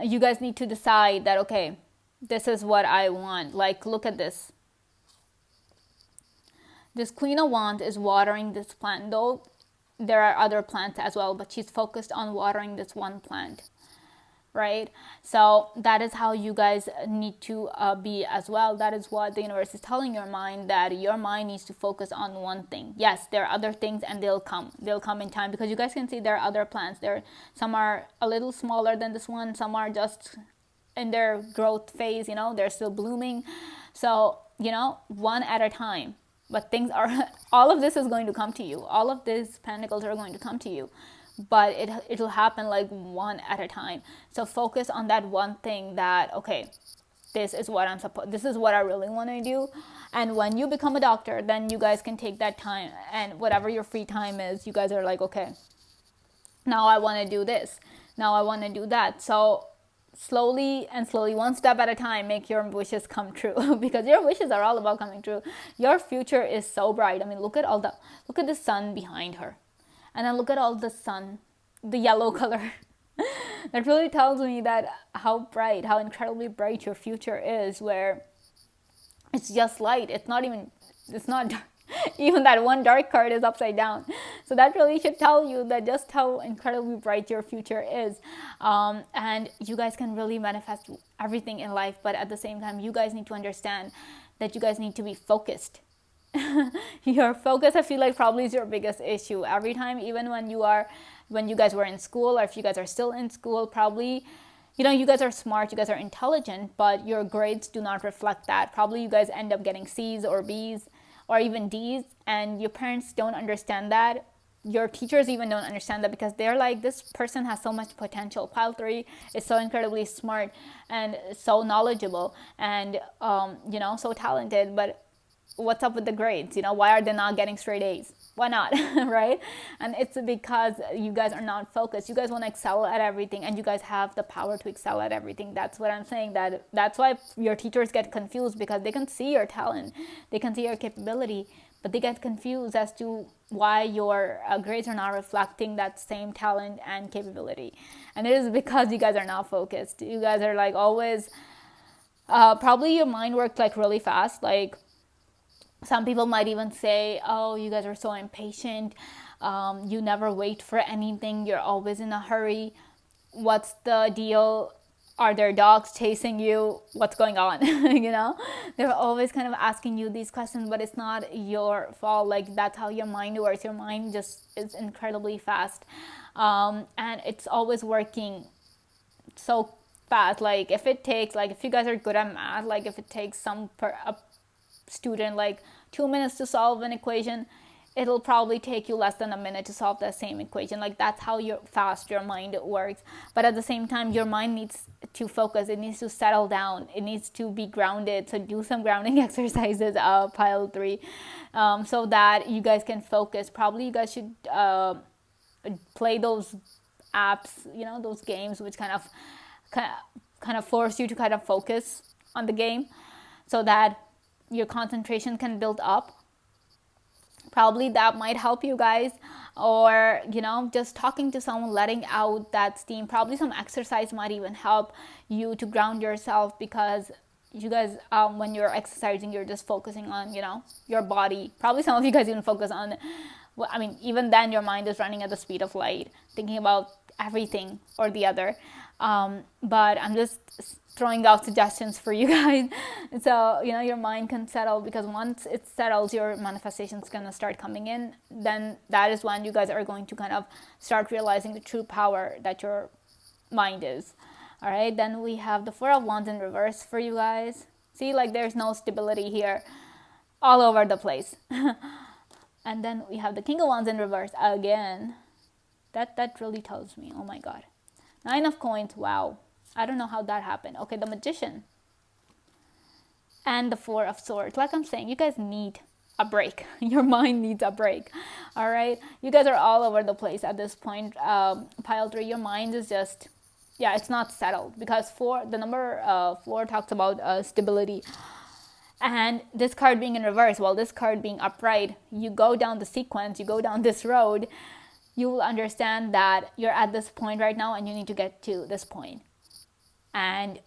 You guys need to decide that, okay, this is what I want. Like, look at this. This Queen of Wands is watering this plant, though there are other plants as well, but she's focused on watering this one plant, right? So that is how you guys need to be as well. That is what the universe is telling your mind, that your mind needs to focus on one thing. Yes, there are other things, and they'll come in time, because you guys can see there are other plants. Some are a little smaller than this one, some are just in their growth phase, they're still blooming. So one at a time. But things are, all of this is going to come to you. All of these pentacles are going to come to you. But it'll happen like one at a time. So focus on that one thing, that, okay, this is what I really want to do. And when you become a doctor, then you guys can take that time, and whatever your free time is, you guys are like, okay, now I want to do this. Now I want to do that. So slowly, one step at a time, make your wishes come true, because your wishes are all about coming true. Your future is so bright. I mean, look at the sun behind her, and then look at all the sun, the yellow color. That really tells me that how incredibly bright your future is, where it's just light. It's not dark. Even that one dark card is upside down. So that really should tell you that just how incredibly bright your future is. And you guys can really manifest everything in life. But at the same time, you guys need to understand that you guys need to be focused. Your focus, I feel like, probably is your biggest issue. Every time, even when you guys were in school, or if you guys are still in school, probably, you guys are smart, you guys are intelligent, but your grades do not reflect that. Probably you guys end up getting C's or B's, or even D's, and your parents don't understand that. Your teachers even don't understand that, because they're like, this person has so much potential. Pile 3 is so incredibly smart and so knowledgeable and so talented, but what's up with the grades? Why are they not getting straight A's? Why not? Right? And it's because you guys are not focused. You guys want to excel at everything, and you guys have the power to excel at everything. That's what I'm saying. That's why your teachers get confused, because they can see your talent, they can see your capability, but they get confused as to why your grades are not reflecting that same talent and capability. And it is because you guys are not focused. You guys are like always, probably your mind worked like really fast. Like, some people might even say, oh, you guys are so impatient. You never wait for anything. You're always in a hurry. What's the deal? Are there dogs chasing you? What's going on? They're always kind of asking you these questions, but it's not your fault. Like, that's how your mind works. Your mind just is incredibly fast. And it's always working so fast. Like, if you guys are good at math, like if it takes a student like 2 minutes to solve an equation, it'll probably take you less than a minute to solve that same equation. Like, that's how fast your mind works. But at the same time, your mind needs to focus. It needs to settle down. It needs to be grounded. So do some grounding exercises, pile 3, so that you guys can focus. Probably you guys should play those apps, those games which kind of force you to kind of focus on the game, so that your concentration can build up. Probably that might help you guys. Or just talking to someone, letting out that steam. Probably some exercise might even help you to ground yourself, because you guys, when you're exercising, you're just focusing on your body. Probably some of you guys even focus on, even then your mind is running at the speed of light, thinking about everything or the other. But I'm just throwing out suggestions for you guys. So your mind can settle, because once it settles, your manifestation's gonna start coming in. Then that is when you guys are going to kind of start realizing the true power that your mind is. All right, then we have the 4 of Wands in reverse for you guys. See, like, there's no stability here, all over the place. And then we have the King of Wands in reverse again. That really tells me, oh my god. 9 of Coins, wow. I don't know how that happened. Okay, the Magician. And the 4 of Swords. Like I'm saying, you guys need a break. Your mind needs a break. All right? You guys are all over the place at this point. Pile 3, your mind is just, it's not settled. Because the number 4 talks about stability. And this card being in reverse, this card being upright, you go down the sequence, you go down this road, you will understand that you're at this point right now and you need to get to this point. And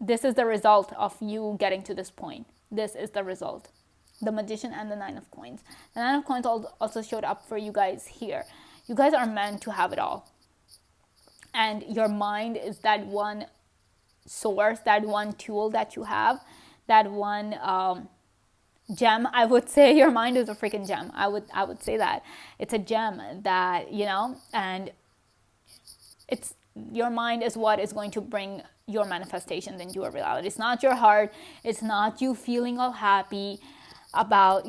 this is the result of you getting to this point. This is the result. The Magician and the 9 of Coins. The 9 of Coins also showed up for you guys here. You guys are meant to have it all. And your mind is that one source, that one tool that you have, that one gem. I would say your mind is a freaking gem. I would say that. It's a gem that, and it's, your mind is what is going to bring your manifestations into your reality. It's not your heart. It's not you feeling all happy about,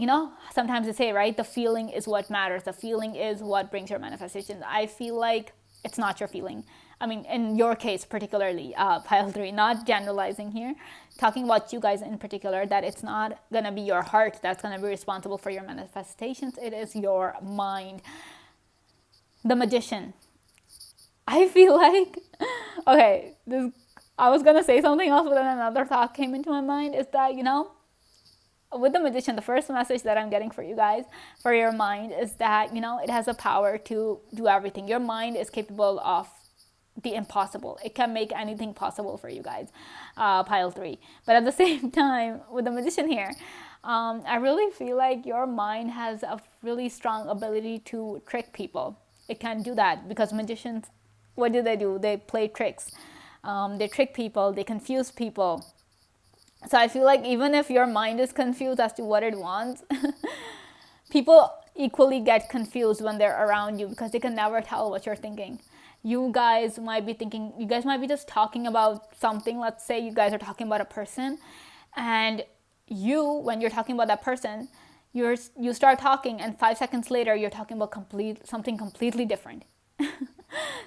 sometimes they say, right, the feeling is what matters. The feeling is what brings your manifestations. I feel like it's not your feeling. In your case particularly, pile 3, not generalizing here, talking about you guys in particular, that it's not going to be your heart that's going to be responsible for your manifestations. It is your mind. The Magician. I feel like, okay, I was going to say something else, but then another thought came into my mind, is that, with the Magician, the first message that I'm getting for you guys, for your mind, is that, it has a power to do everything. Your mind is capable of the impossible. It can make anything possible for you guys, pile 3. But at the same time, with the Magician here, I really feel like your mind has a really strong ability to trick people. It can do that, because magicians, what do? They play tricks. They trick people, they confuse people. So I feel like even if your mind is confused as to what it wants, people equally get confused when they're around you, because they can never tell what you're thinking. You guys might be just talking about something. Let's say you guys are talking about a person, and when you're talking about that person, you start talking, and 5 seconds later you're talking about something completely different.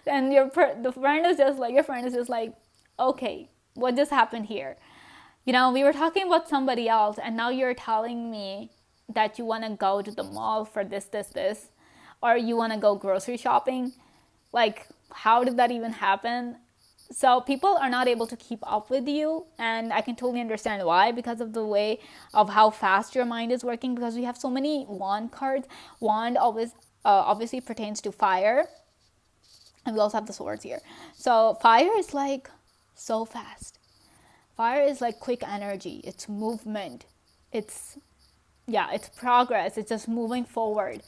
And your friend is just like, okay, what just happened here? We were talking about somebody else, and now you're telling me that you want to go to the mall for this, or you want to go grocery shopping. Like, how did that even happen? So people are not able to keep up with you, and I can totally understand why, because of the way of how fast your mind is working, because we have so many wand cards. Wand always obviously pertains to fire, and we also have the swords here. So fire is like so fast. Fire is like quick energy, it's movement, it's it's progress, it's just moving forward.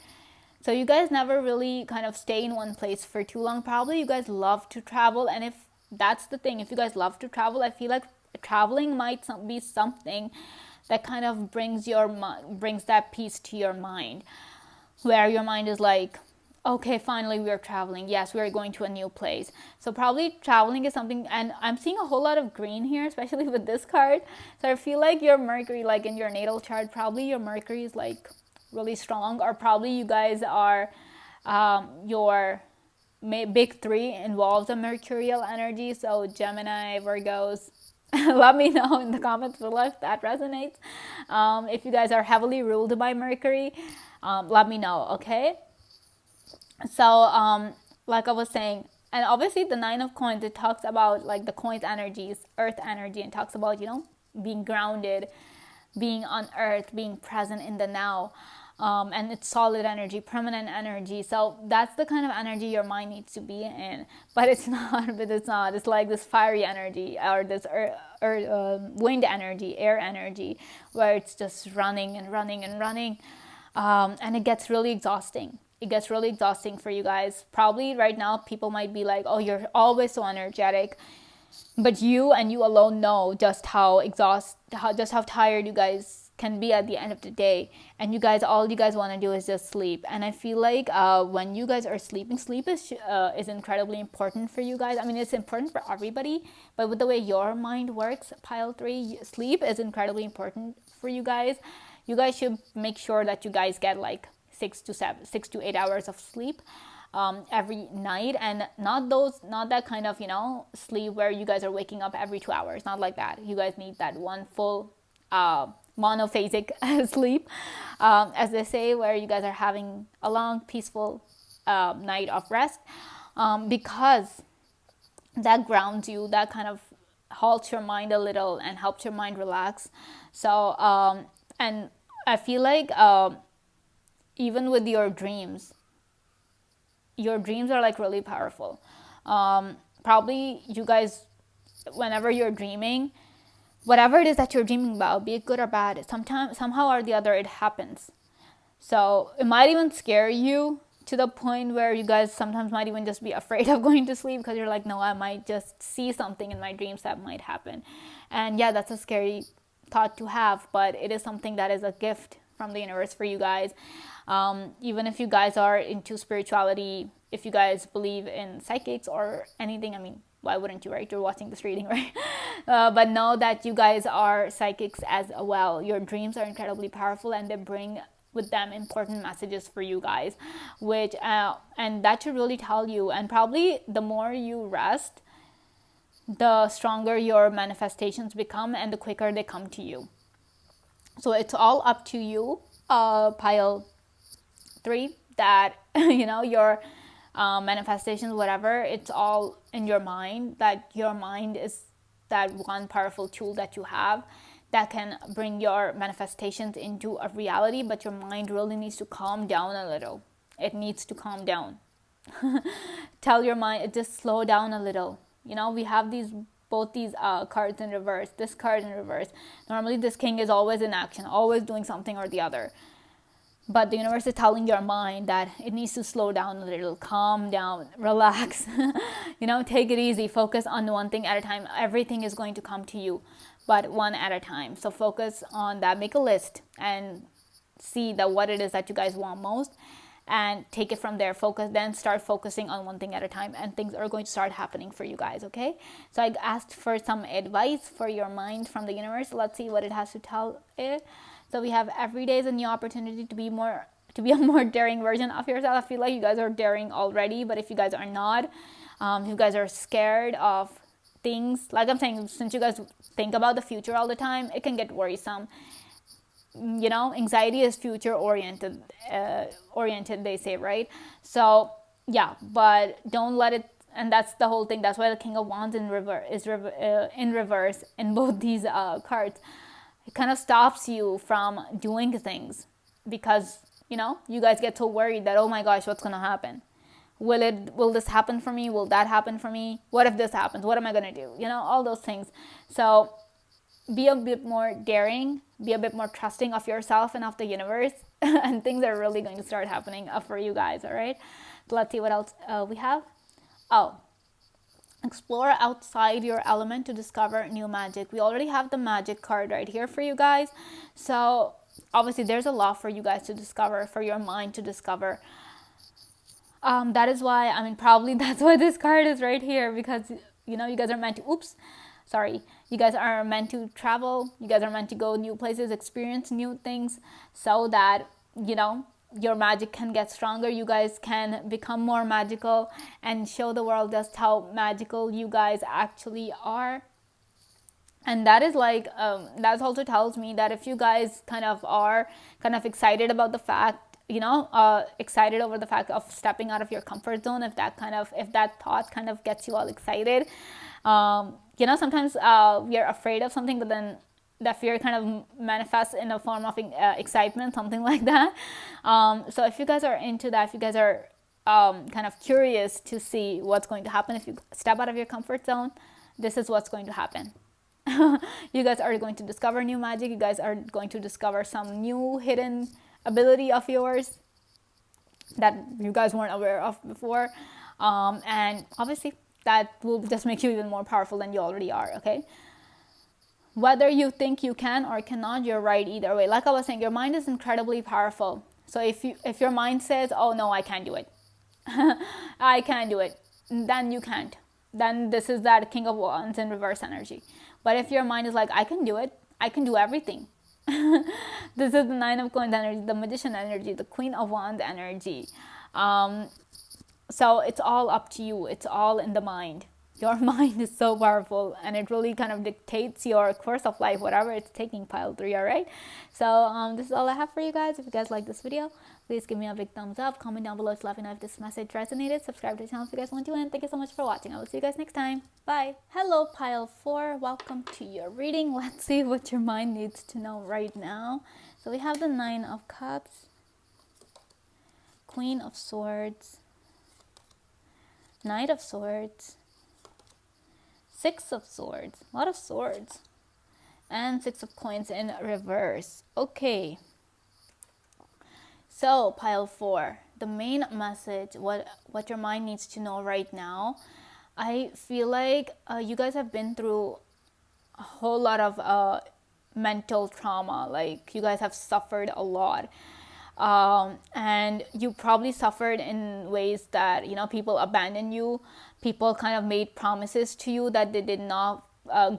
So you guys never really kind of stay in one place for too long. Probably you guys love to travel, and if that's the thing, if you guys love to travel, I feel like traveling might be something that kind of brings that peace to your mind, where your mind is like, okay, finally we are traveling. Yes, we are going to a new place. So probably traveling is something, and I'm seeing a whole lot of green here, especially with this card. So I feel like your Mercury, like in your natal chart, probably your Mercury is like really strong, or probably you guys are your big three involves a mercurial energy. So Gemini, Virgos, let me know in the comments below if that resonates. If you guys are heavily ruled by Mercury, let me know, okay? So like I was saying, and obviously the Nine of Coins, it talks about like the coins energies, earth energy, and talks about being grounded, being on earth, being present in the now. And it's solid energy, permanent energy. So that's the kind of energy your mind needs to be in. But it's not. It's like this fiery energy, or this wind energy, air energy, where it's just running and running and running. And it gets really exhausting. It gets really exhausting for you guys. Probably right now, people might be like, oh, you're always so energetic. But you and you alone know just how tired you guys can be at the end of the day. And all you guys want to do is just sleep. And I feel like when you guys are sleeping, sleep is incredibly important for you guys. I mean, it's important for everybody, but with the way your mind works, pile 3, sleep is incredibly important for you guys. You guys should make sure that you guys get like 6 to 8 hours of sleep every night, and not that kind of sleep where you guys are waking up every 2 hours. Not like that. You guys need that one full monophasic sleep, as they say, where you guys are having a long peaceful night of rest, because that grounds you, that kind of halts your mind a little and helps your mind relax. So and I feel like even with your dreams are like really powerful. Probably you guys, whenever you're dreaming, whatever it is that you're dreaming about, be it good or bad, somehow or the other, it happens. So it might even scare you to the point where you guys sometimes might even just be afraid of going to sleep, because you're like, no, I might just see something in my dreams that might happen. And yeah, that's a scary thought to have, but it is something that is a gift from the universe for you guys. Even if you guys are into spirituality, if you guys believe in psychics or anything, I mean, why wouldn't you, right? You're watching this reading, right? But know that you guys are psychics as well. Your dreams are incredibly powerful, and they bring with them important messages for you guys, which and that should really tell you. And probably the more you rest, the stronger your manifestations become, and the quicker they come to you. So it's all up to you, pile 3, that your manifestations, whatever, it's all in your mind. That your mind is that one powerful tool that you have that can bring your manifestations into a reality. But your mind really needs to calm down a little. It needs to calm down. Tell your mind, just slow down a little. We have both these cards in reverse. This card in reverse. Normally this king is always in action, always doing something or the other. But the universe is telling your mind that it needs to slow down a little, calm down, relax. Take it easy, focus on one thing at a time. Everything is going to come to you, but one at a time. So focus on that, make a list and see that what it is that you guys want most, and take it from there. Then start focusing on one thing at a time, and things are going to start happening for you guys, okay? So I asked for some advice for your mind from the universe. Let's see what it has to tell it. So we have every day is a new opportunity to be a more daring version of yourself. I feel like you guys are daring already, but if you guys are not, you guys are scared of things, like I'm saying, since you guys think about the future all the time, it can get worrisome. Anxiety is future oriented, they say, right? So yeah, but don't let it. And that's the whole thing. That's why the King of Wands in reverse in both these cards. It kind of stops you from doing things, because you guys get so worried that, oh my gosh, what's gonna happen? Will this happen for me? Will that happen for me? What if this happens? What am I gonna do? All those things. So be a bit more daring, be a bit more trusting of yourself and of the universe, and things are really going to start happening for you guys. All right, so let's see what else we have. Oh, explore outside your element to discover new magic. We already have the magic card right here for you guys. So obviously there's a lot for you guys to discover, for your mind to discover. That is why, probably that's why this card is right here, because you guys are meant to, you guys are meant to travel, you guys are meant to go new places, experience new things, so that your magic can get stronger, you guys can become more magical and show the world just how magical you guys actually are. And that is that also tells me that if you guys are excited about the fact, excited over the fact of stepping out of your comfort zone, if that thought gets you all excited, sometimes we are afraid of something, but then that fear manifests in a form of excitement, something like that. So if you guys are into that, if you guys are curious to see what's going to happen if you step out of your comfort zone, this is what's going to happen. You guys are going to discover new magic. You guys are going to discover some new hidden ability of yours that you guys weren't aware of before. And obviously that will just make you even more powerful than you already are, okay? Whether you think you can or cannot, you're right either way. Like I was saying, your mind is incredibly powerful. So if your mind says, oh no, I can't do it, I can't do it, then you can't. Then this is that King of Wands in reverse energy. But if your mind is like, I can do it, I can do everything. This is the Nine of Coins energy, the Magician energy, the Queen of Wands energy. So it's all up to you. It's all in the mind. Your mind is so powerful, and it really dictates your course of life, whatever it's taking, pile 3, all right? So this is all I have for you guys. If you guys like this video, please give me a big thumbs up. Comment down below to let me know if this message resonated. Subscribe to the channel if you guys want to, and thank you so much for watching. I will see you guys next time. Bye. Hello, pile 4. Welcome to your reading. Let's see what your mind needs to know right now. So we have the 9 of Cups, Queen of Swords, Knight of Swords, 6 of Swords, a lot of swords, and 6 of Coins in reverse. Okay. So, pile 4, the main message, what your mind needs to know right now. I feel like you guys have been through a whole lot of mental trauma. Like, you guys have suffered a lot. And you probably suffered in ways that, people abandoned you. People made promises to you that they did not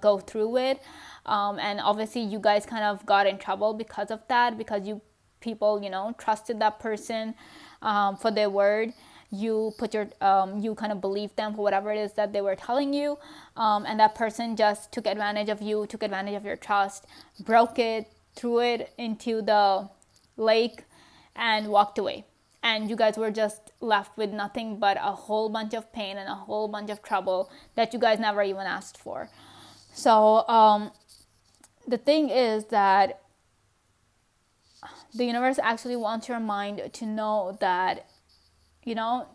go through with. And obviously you guys got in trouble because of that, because people trusted that person for their word. You put your you believed them for whatever it is that they were telling you, and that person just took advantage of you, took advantage of your trust, broke it, threw it into the lake, and walked away. And you guys were just left with nothing but a whole bunch of pain and a whole bunch of trouble that you guys never even asked for. So the thing is that the universe actually wants your mind to know that,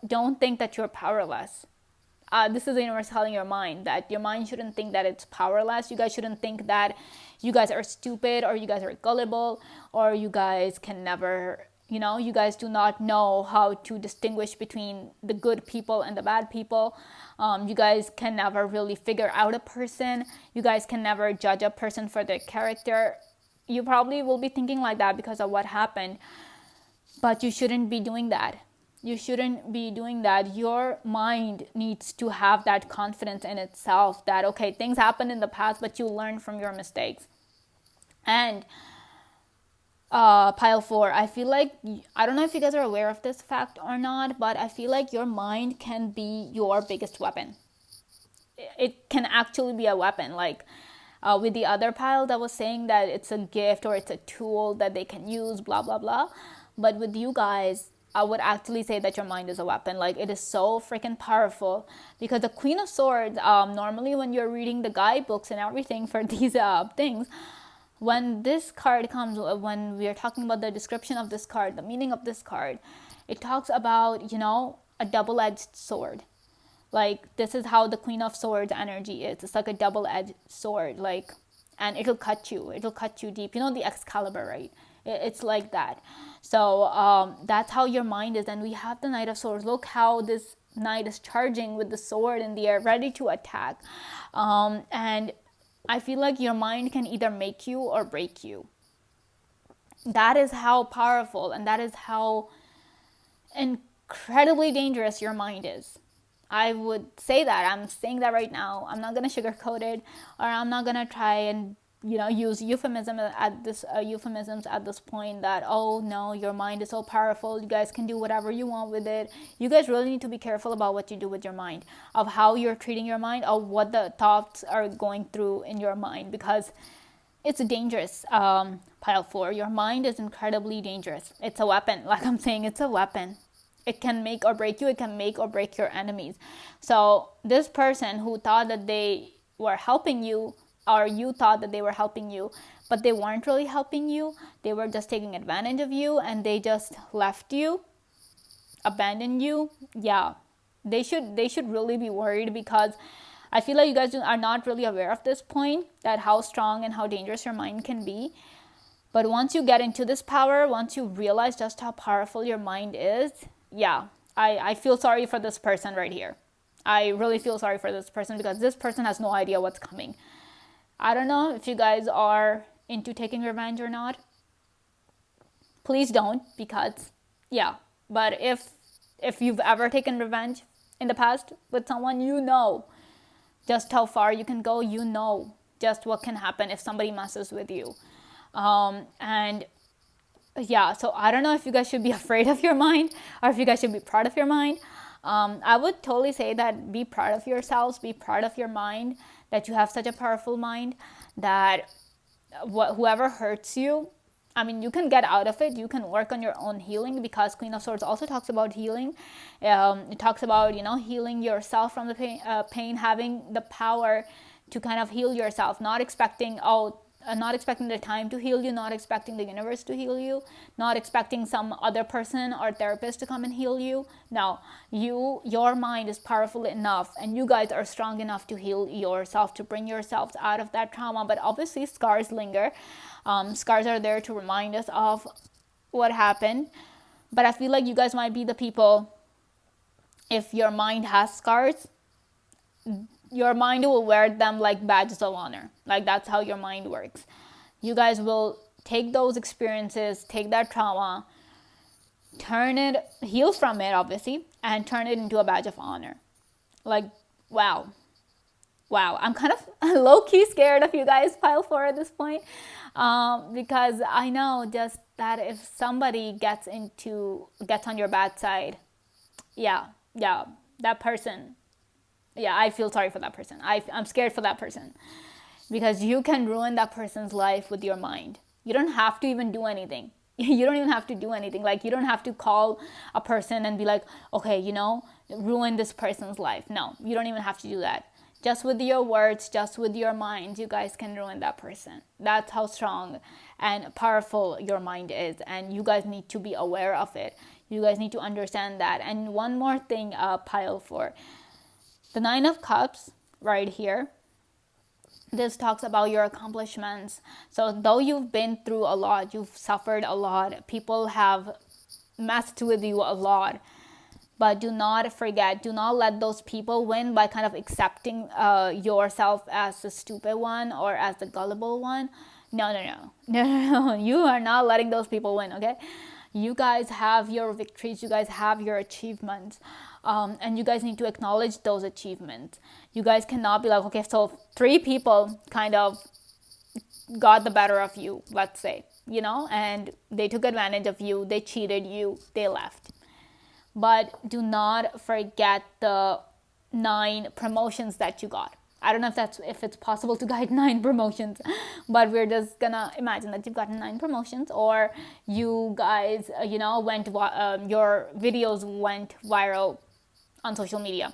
don't think that you're powerless. This is the universe telling your mind that your mind shouldn't think that it's powerless. You guys shouldn't think that you guys are stupid, or you guys are gullible, or you guys can never, you guys do not know how to distinguish between the good people and the bad people. You guys can never really figure out a person. You guys can never judge a person for their character. You probably will be thinking like that because of what happened, but you shouldn't be doing that. You shouldn't be doing that. Your mind needs to have that confidence in itself that, okay, things happened in the past, but you learn from your mistakes. And pile 4, I feel like, I don't know if you guys are aware of this fact or not, but I feel like your mind can be your biggest weapon. it can actually be a weapon. Like with the other pile that was saying that it's a gift or it's a tool that they can use, blah blah blah. But with you guys, I would actually say that your mind is a weapon. Like, it is so freaking powerful, because the Queen of Swords, normally when you're reading the guidebooks and everything for these things, when this card comes, when we are talking about the description of this card, the meaning of this card, it talks about, a double-edged sword. Like, this is how the Queen of Swords energy is. It's like a double-edged sword, like, and it'll cut you deep. You know the Excalibur, right? It's like that. So that's how your mind is. And we have the Knight of Swords. Look how this knight is charging with the sword in the air, ready to attack. And I feel like your mind can either make you or break you. That is how powerful, and that is how incredibly dangerous your mind is. I would say that. I'm saying that right now. I'm not going to sugarcoat it, or I'm not going to try and use euphemisms at this point, that, oh no, your mind is so powerful, you guys can do whatever you want with it. You guys really need to be careful about what you do with your mind, of how you're treating your mind, of what the thoughts are going through in your mind, because it's dangerous. Pile 4, your mind is incredibly dangerous. It's a weapon. Like I'm saying, it's a weapon. It can make or break you. It can make or break your enemies. So this person who thought that they were helping you, or you thought that they were helping you, but they weren't really helping you, they were just taking advantage of you, and they just left you, abandoned you. Yeah, they should really be worried, because I feel like you guys are not really aware of this point, that how strong and how dangerous your mind can be. But once you get into this power, once you realize just how powerful your mind is, yeah, I feel sorry for this person right here. I really feel sorry for this person, because this person has no idea what's coming. I don't know if you guys are into taking revenge or not. Please don't, because, yeah. But if you've ever taken revenge in the past with someone, you know just how far you can go. You know just what can happen if somebody messes with you. And yeah, so I don't know if you guys should be afraid of your mind, or if you guys should be proud of your mind. I would totally say that be proud of yourselves, be proud of your mind, that you have such a powerful mind, that whoever hurts you, I mean, you can get out of it. You can work on your own healing, because Queen of Swords also talks about healing. It talks about, healing yourself from the pain, having the power to kind of heal yourself, not expecting the time to heal you, not expecting the universe to heal you, not expecting some other person or therapist to come and heal you. No, your mind is powerful enough, and you guys are strong enough to heal yourself, to bring yourselves out of that trauma. But obviously scars linger. Scars are there to remind us of what happened. But I feel like you guys might be the people, if your mind has scars, your mind will wear them like badges of honor. Like, that's how your mind works. You guys will take those experiences, take that trauma, heal from it, obviously, and turn it into a badge of honor. Like, wow. I'm kind of low-key scared of you guys, Pile 4, at this point, because I know just that if somebody gets on your bad side, yeah, that person, yeah, I feel sorry for that person. I'm scared for that person, because you can ruin that person's life with your mind. You don't have to even do anything. You don't even have to do anything. Like, you don't have to call a person and be like, okay, ruin this person's life. No, you don't even have to do that. Just with your words, just with your mind, you guys can ruin that person. That's how strong and powerful your mind is. And you guys need to be aware of it. You guys need to understand that. And one more thing, Pile 4. The Nine of Cups right here, this talks about your accomplishments. So though you've been through a lot, you've suffered a lot, people have messed with you a lot, but do not forget, do not let those people win by kind of accepting yourself as the stupid one or as the gullible one. No. You are not letting those people win, okay? You guys have your victories, you guys have your achievements. And you guys need to acknowledge those achievements. You guys cannot be like, okay, so 3 people kind of got the better of you, let's say, and they took advantage of you, they cheated you, they left. But do not forget the 9 promotions that you got. I don't know if it's possible to get 9 promotions, but we're just gonna imagine that you've gotten 9 promotions, or you guys, your videos went viral on social media.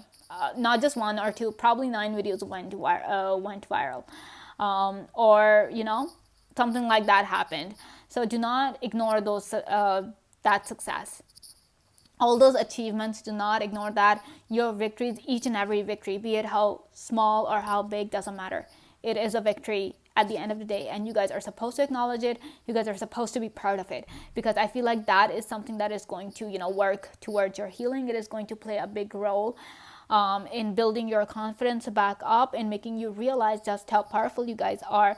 Not just 1 or 2, probably 9 videos went viral, or something like that happened. So do not ignore that success. All those achievements, do not ignore that. Your victories, each and every victory, be it how small or how big, doesn't matter. It is a victory at the end of the day, and you guys are supposed to acknowledge it. You guys are supposed to be proud of it, because I feel like that is something that is going to work towards your healing. It is going to play a big role in building your confidence back up and making you realize just how powerful you guys are.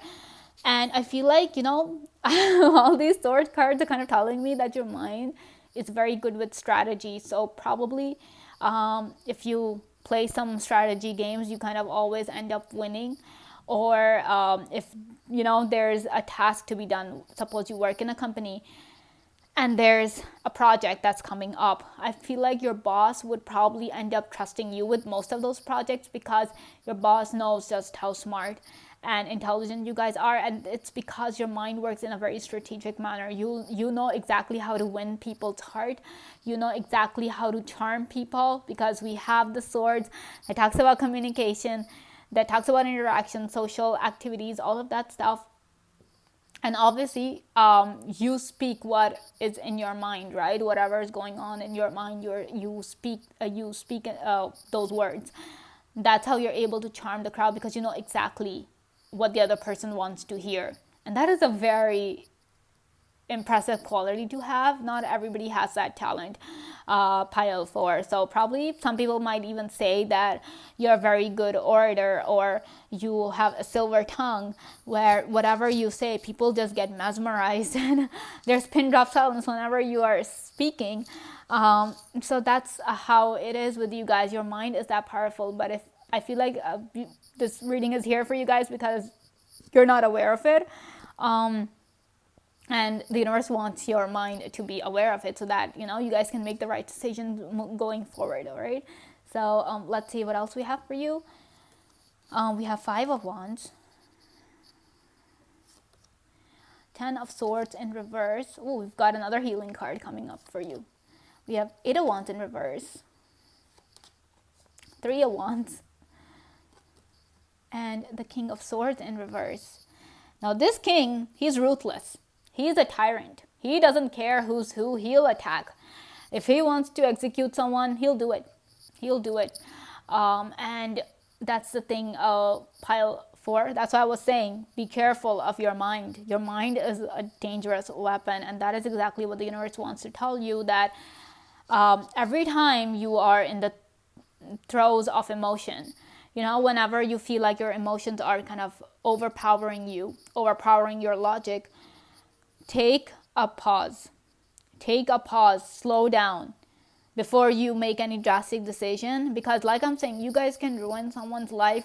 And I feel like all these sword cards are kind of telling me that your mind is very good with strategy. So probably if you play some strategy games, you kind of always end up winning. Or if there's a task to be done, suppose you work in a company and there's a project that's coming up, I feel like your boss would probably end up trusting you with most of those projects, because your boss knows just how smart and intelligent you guys are, and it's because your mind works in a very strategic manner. You know exactly how to win people's heart. You know exactly how to charm people, because we have the swords that talks about communication, that talks about interaction, social activities, all of that stuff. And obviously, you speak what is in your mind, right? Whatever is going on in your mind, you speak those words. That's how you're able to charm the crowd, because you know exactly what the other person wants to hear. And that is a very impressive quality to have. Not everybody has that talent, pile 4. So probably some people might even say that you're a very good orator, or you have a silver tongue, where whatever you say, people just get mesmerized and there's pin drop silence whenever you are speaking. So that's how it is with you guys. Your mind is that powerful. But if I feel like this reading is here for you guys because you're not aware of it. And the universe wants your mind to be aware of it, so that you guys can make the right decisions going forward. All right, so let's see what else we have for you. We have 5 of Wands, 10 of Swords in reverse. Oh, we've got another healing card coming up for you. We have 8 of Wands in reverse, 3 of Wands, and the King of Swords in reverse. Now this king, he's ruthless. He's a tyrant. He doesn't care who's who. He'll attack. If he wants to execute someone, he'll do it. He'll do it. And that's the thing, pile 4. That's why I was saying, be careful of your mind. Your mind is a dangerous weapon. And that is exactly what the universe wants to tell you, that every time you are in the throes of emotion, whenever you feel like your emotions are kind of overpowering you, overpowering your logic, take a pause, slow down before you make any drastic decision. Because like I'm saying, you guys can ruin someone's life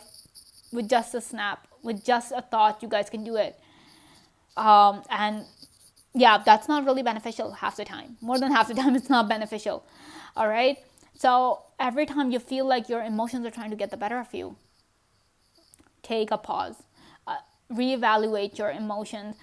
with just a snap, with just a thought. You guys can do it. And yeah, that's not really beneficial half the time. More than half the time, it's not beneficial. All right. So every time you feel like your emotions are trying to get the better of you, take a pause, reevaluate your emotions,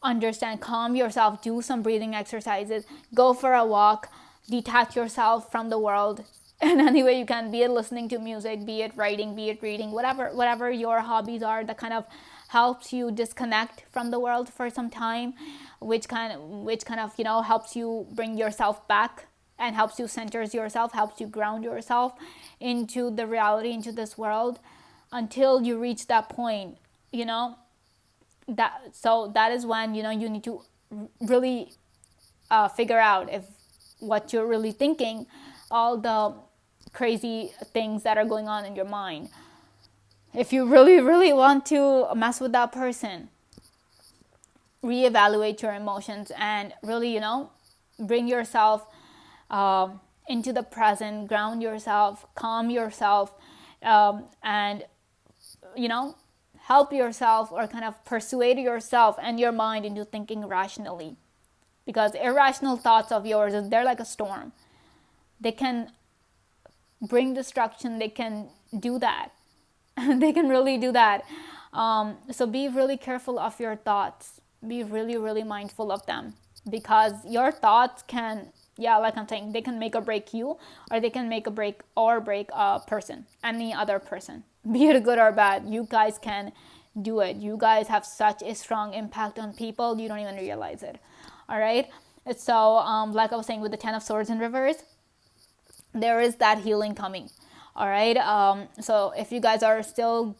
understand, calm yourself, do some breathing exercises, go for a walk, detach yourself from the world in any way you can, be it listening to music, be it writing, be it reading, whatever your hobbies are that kind of helps you disconnect from the world for some time, which kind of helps you bring yourself back and helps you centers yourself, helps you ground yourself into the reality, into this world, until you reach that point, that is when you need to really figure out if what you're really thinking, all the crazy things that are going on in your mind. If you really, really want to mess with that person, reevaluate your emotions and really, bring yourself into the present, ground yourself, calm yourself, and, help yourself, or kind of persuade yourself and your mind into thinking rationally. Because irrational thoughts of yours, they're like a storm. They can bring destruction, they can do that. They can really do that. So be really careful of your thoughts. Be really, really mindful of them, because your thoughts can, yeah, like I'm saying, they can make or break you, or they can make or break a person, any other person, be it good or bad. You guys can do it. You guys have such a strong impact on people, you don't even realize it. All right. So like I was saying, with the 10 of Swords in reverse, there is that healing coming. All right. So if you guys are still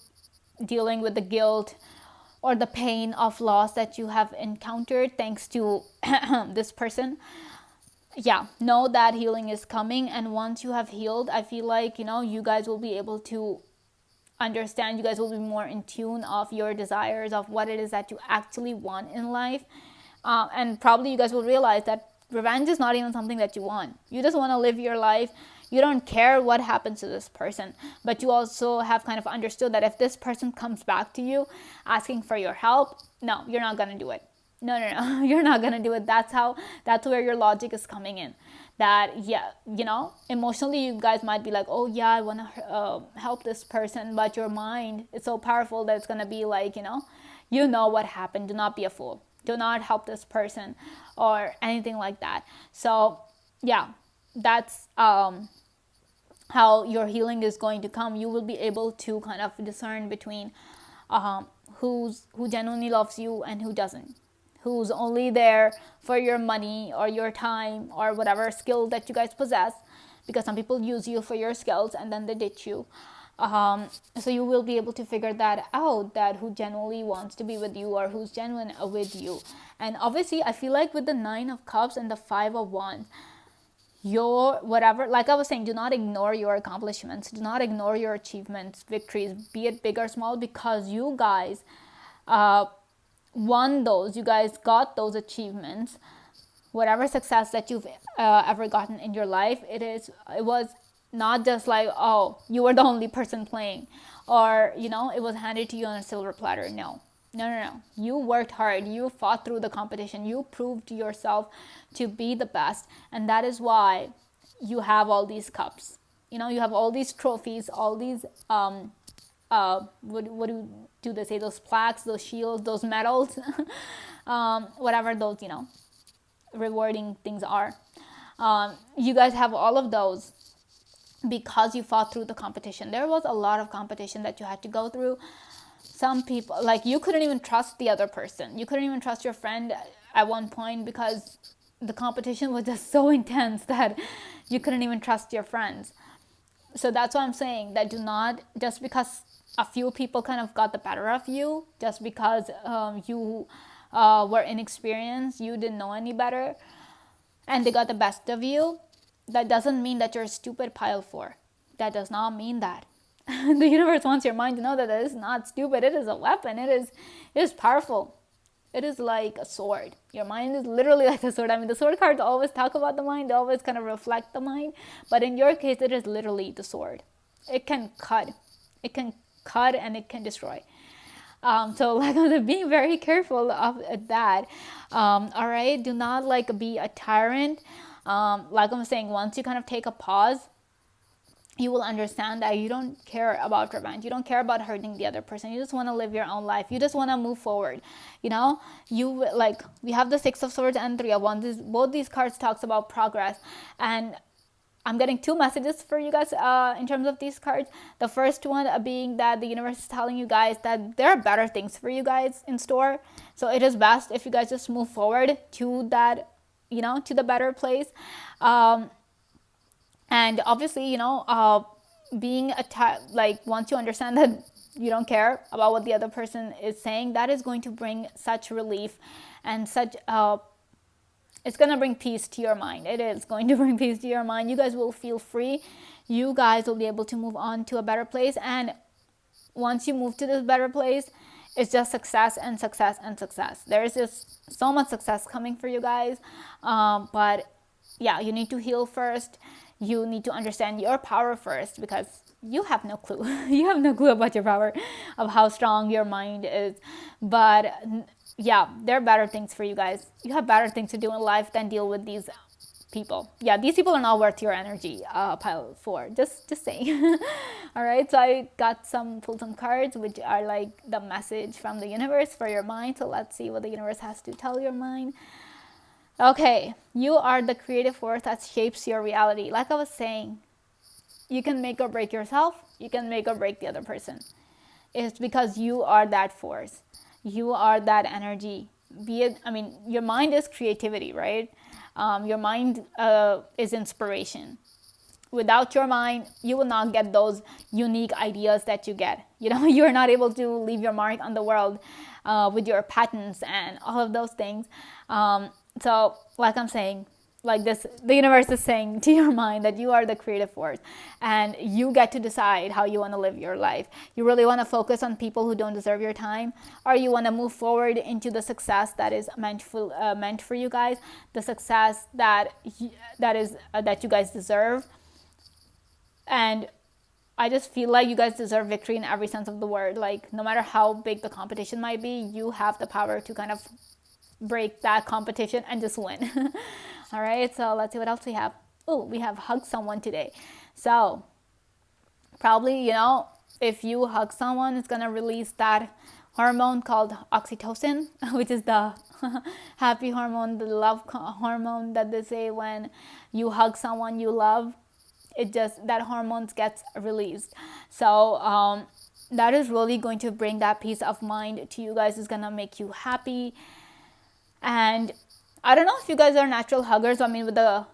dealing with the guilt or the pain of loss that you have encountered thanks to this person, yeah, know that healing is coming. And once you have healed, I feel like, you guys will be able to understand, you guys will be more in tune of your desires, of what it is that you actually want in life. And probably you guys will realize that revenge is not even something that you want. You just want to live your life. You don't care what happens to this person, but you also have kind of understood that if this person comes back to you asking for your help, no, you're not going to do it. No, you're not going to do it. That's where your logic is coming in. That, yeah, emotionally you guys might be like, oh yeah, I want to help this person, but your mind is so powerful that it's going to be like, you know what happened. Do not be a fool. Do not help this person or anything like that. So yeah, that's how your healing is going to come. You will be able to kind of discern between who genuinely loves you and who doesn't, who's only there for your money or your time or whatever skill that you guys possess, because some people use you for your skills and then they ditch you. So you will be able to figure that out, that who genuinely wants to be with you or who's genuine with you. And obviously I feel like with the 9 of Cups and the 5 of Wands, your whatever, like I was saying, do not ignore your accomplishments, do not ignore your achievements, victories, be it big or small, because you guys won those, you guys got those achievements. Whatever success that you've ever gotten in your life, it was not just like, oh, you were the only person playing, or it was handed to you on a silver platter. No, you worked hard, you fought through the competition, you proved yourself to be the best, and that is why you have all these cups. You have all these trophies, all these what do they say, those plaques, those shields, those medals, whatever those rewarding things are. You guys have all of those because you fought through the competition. There was a lot of competition that you had to go through. Some people, like, you couldn't even trust the other person. You couldn't even trust your friend at one point because the competition was just so intense that you couldn't even trust your friends. So that's why I'm saying that do not, just because a few people kind of got the better of you, just because you were inexperienced, you didn't know any better, and they got the best of you, that doesn't mean that you're a stupid pile 4. That does not mean that. The universe wants your mind to know that it is not stupid. It is a weapon. It is powerful. It is like a sword. Your mind is literally like a sword. I mean, the sword cards always talk about the mind. They always kind of reflect the mind. But in your case, it is literally the sword. It can cut. It can cut and it can destroy. So like I'm being very careful of that. All right. Do not be a tyrant. Like I'm saying, once you kind of take a pause, you will understand that you don't care about revenge. You don't care about hurting the other person. You just want to live your own life. You just want to move forward. We have the 6 of Swords and 3 of Wands. Both these cards talks about progress. And I'm getting 2 messages for you guys in terms of these cards. The first one being that the universe is telling you guys that there are better things for you guys in store. So it is best if you guys just move forward to that, to the better place. And obviously, being once you understand that you don't care about what the other person is saying, that is going to bring such relief and such, it's going to bring peace to your mind. It is going to bring peace to your mind. You guys will feel free. You guys will be able to move on to a better place. And once you move to this better place, it's just success and success and success. There is just so much success coming for you guys. But yeah, you need to heal first. You need to understand your power first, because you have no clue. You have no clue about your power, of how strong your mind is. But yeah, there are better things for you guys. You have better things to do in life than deal with these people. Yeah, these people are not worth your energy, pile 4. Just saying. All right, so I got pulled some cards, which are like the message from the universe for your mind. So let's see what the universe has to tell your mind. Okay, you are the creative force that shapes your reality. Like I was saying, you can make or break yourself. You can make or break the other person. It's because you are that force. You are that energy. Be it, I mean, your mind is creativity, right? Your mind is inspiration. Without your mind, you will not get those unique ideas that you get. You're not able to leave your mark on the world with your patents and all of those things. So, like I'm saying, like this, the universe is saying to your mind that you are the creative force and you get to decide how you want to live your life. You really want to focus on people who don't deserve your time, or you want to move forward into the success that is meant for you guys, the success that you guys deserve. And I just feel like you guys deserve victory in every sense of the word. Like, no matter how big the competition might be, you have the power to kind of break that competition and just win. All right, so let's see what else we have. Oh, we have hug someone today. So probably, if you hug someone, it's gonna release that hormone called oxytocin, which is the happy hormone, the love hormone that they say when you hug someone you love, that hormone gets released. So that is really going to bring that peace of mind to you guys. It's gonna make you happy. And I don't know if you guys are natural huggers. I mean, with the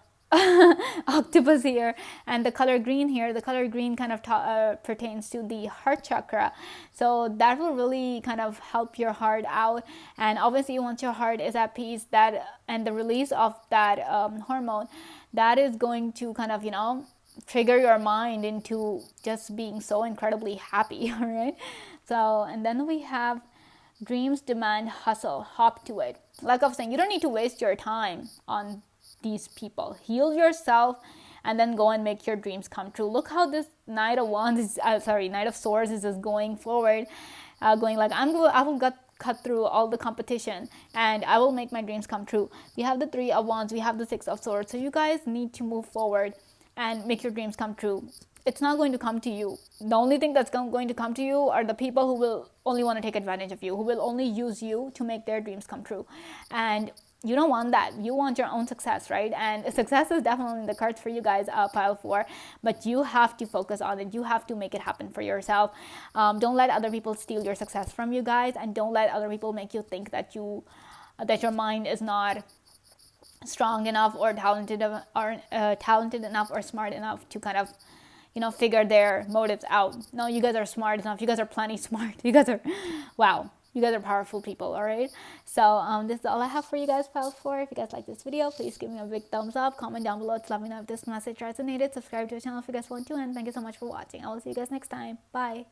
octopus here and the color green here, the color green kind of pertains to the heart chakra. So that will really kind of help your heart out. And obviously, once your heart is at peace, and the release of that hormone, that is going to kind of, trigger your mind into just being so incredibly happy. All right. So, and then we have dreams demand hustle, hop to it. Like I was saying, you don't need to waste your time on these people. Heal yourself and then go and make your dreams come true. Look how this Knight of Swords is just going forward, going like, I will cut through all the competition and I will make my dreams come true. We have the 3 of Wands, we have the 6 of Swords. So you guys need to move forward and make your dreams come true. It's not going to come to you. The only thing that's going to come to you are the people who will only want to take advantage of you, who will only use you to make their dreams come true. And you don't want that. You want your own success, right? And success is definitely in the cards for you guys, pile 4, but you have to focus on it. You have to make it happen for yourself. Don't let other people steal your success from you guys, and don't let other people make you think that your mind is not strong enough or talented enough or smart enough to kind of figure their motives out. No, you guys are smart enough. You guys are plenty smart. You guys are wow, you guys are powerful people. All right, so this is all I have for you guys, pile 4. If you guys like this video, please give me a big thumbs up, comment down below to let me know if this message resonated, subscribe to the channel if you guys want to, and thank you so much for watching. I will see you guys next time. Bye.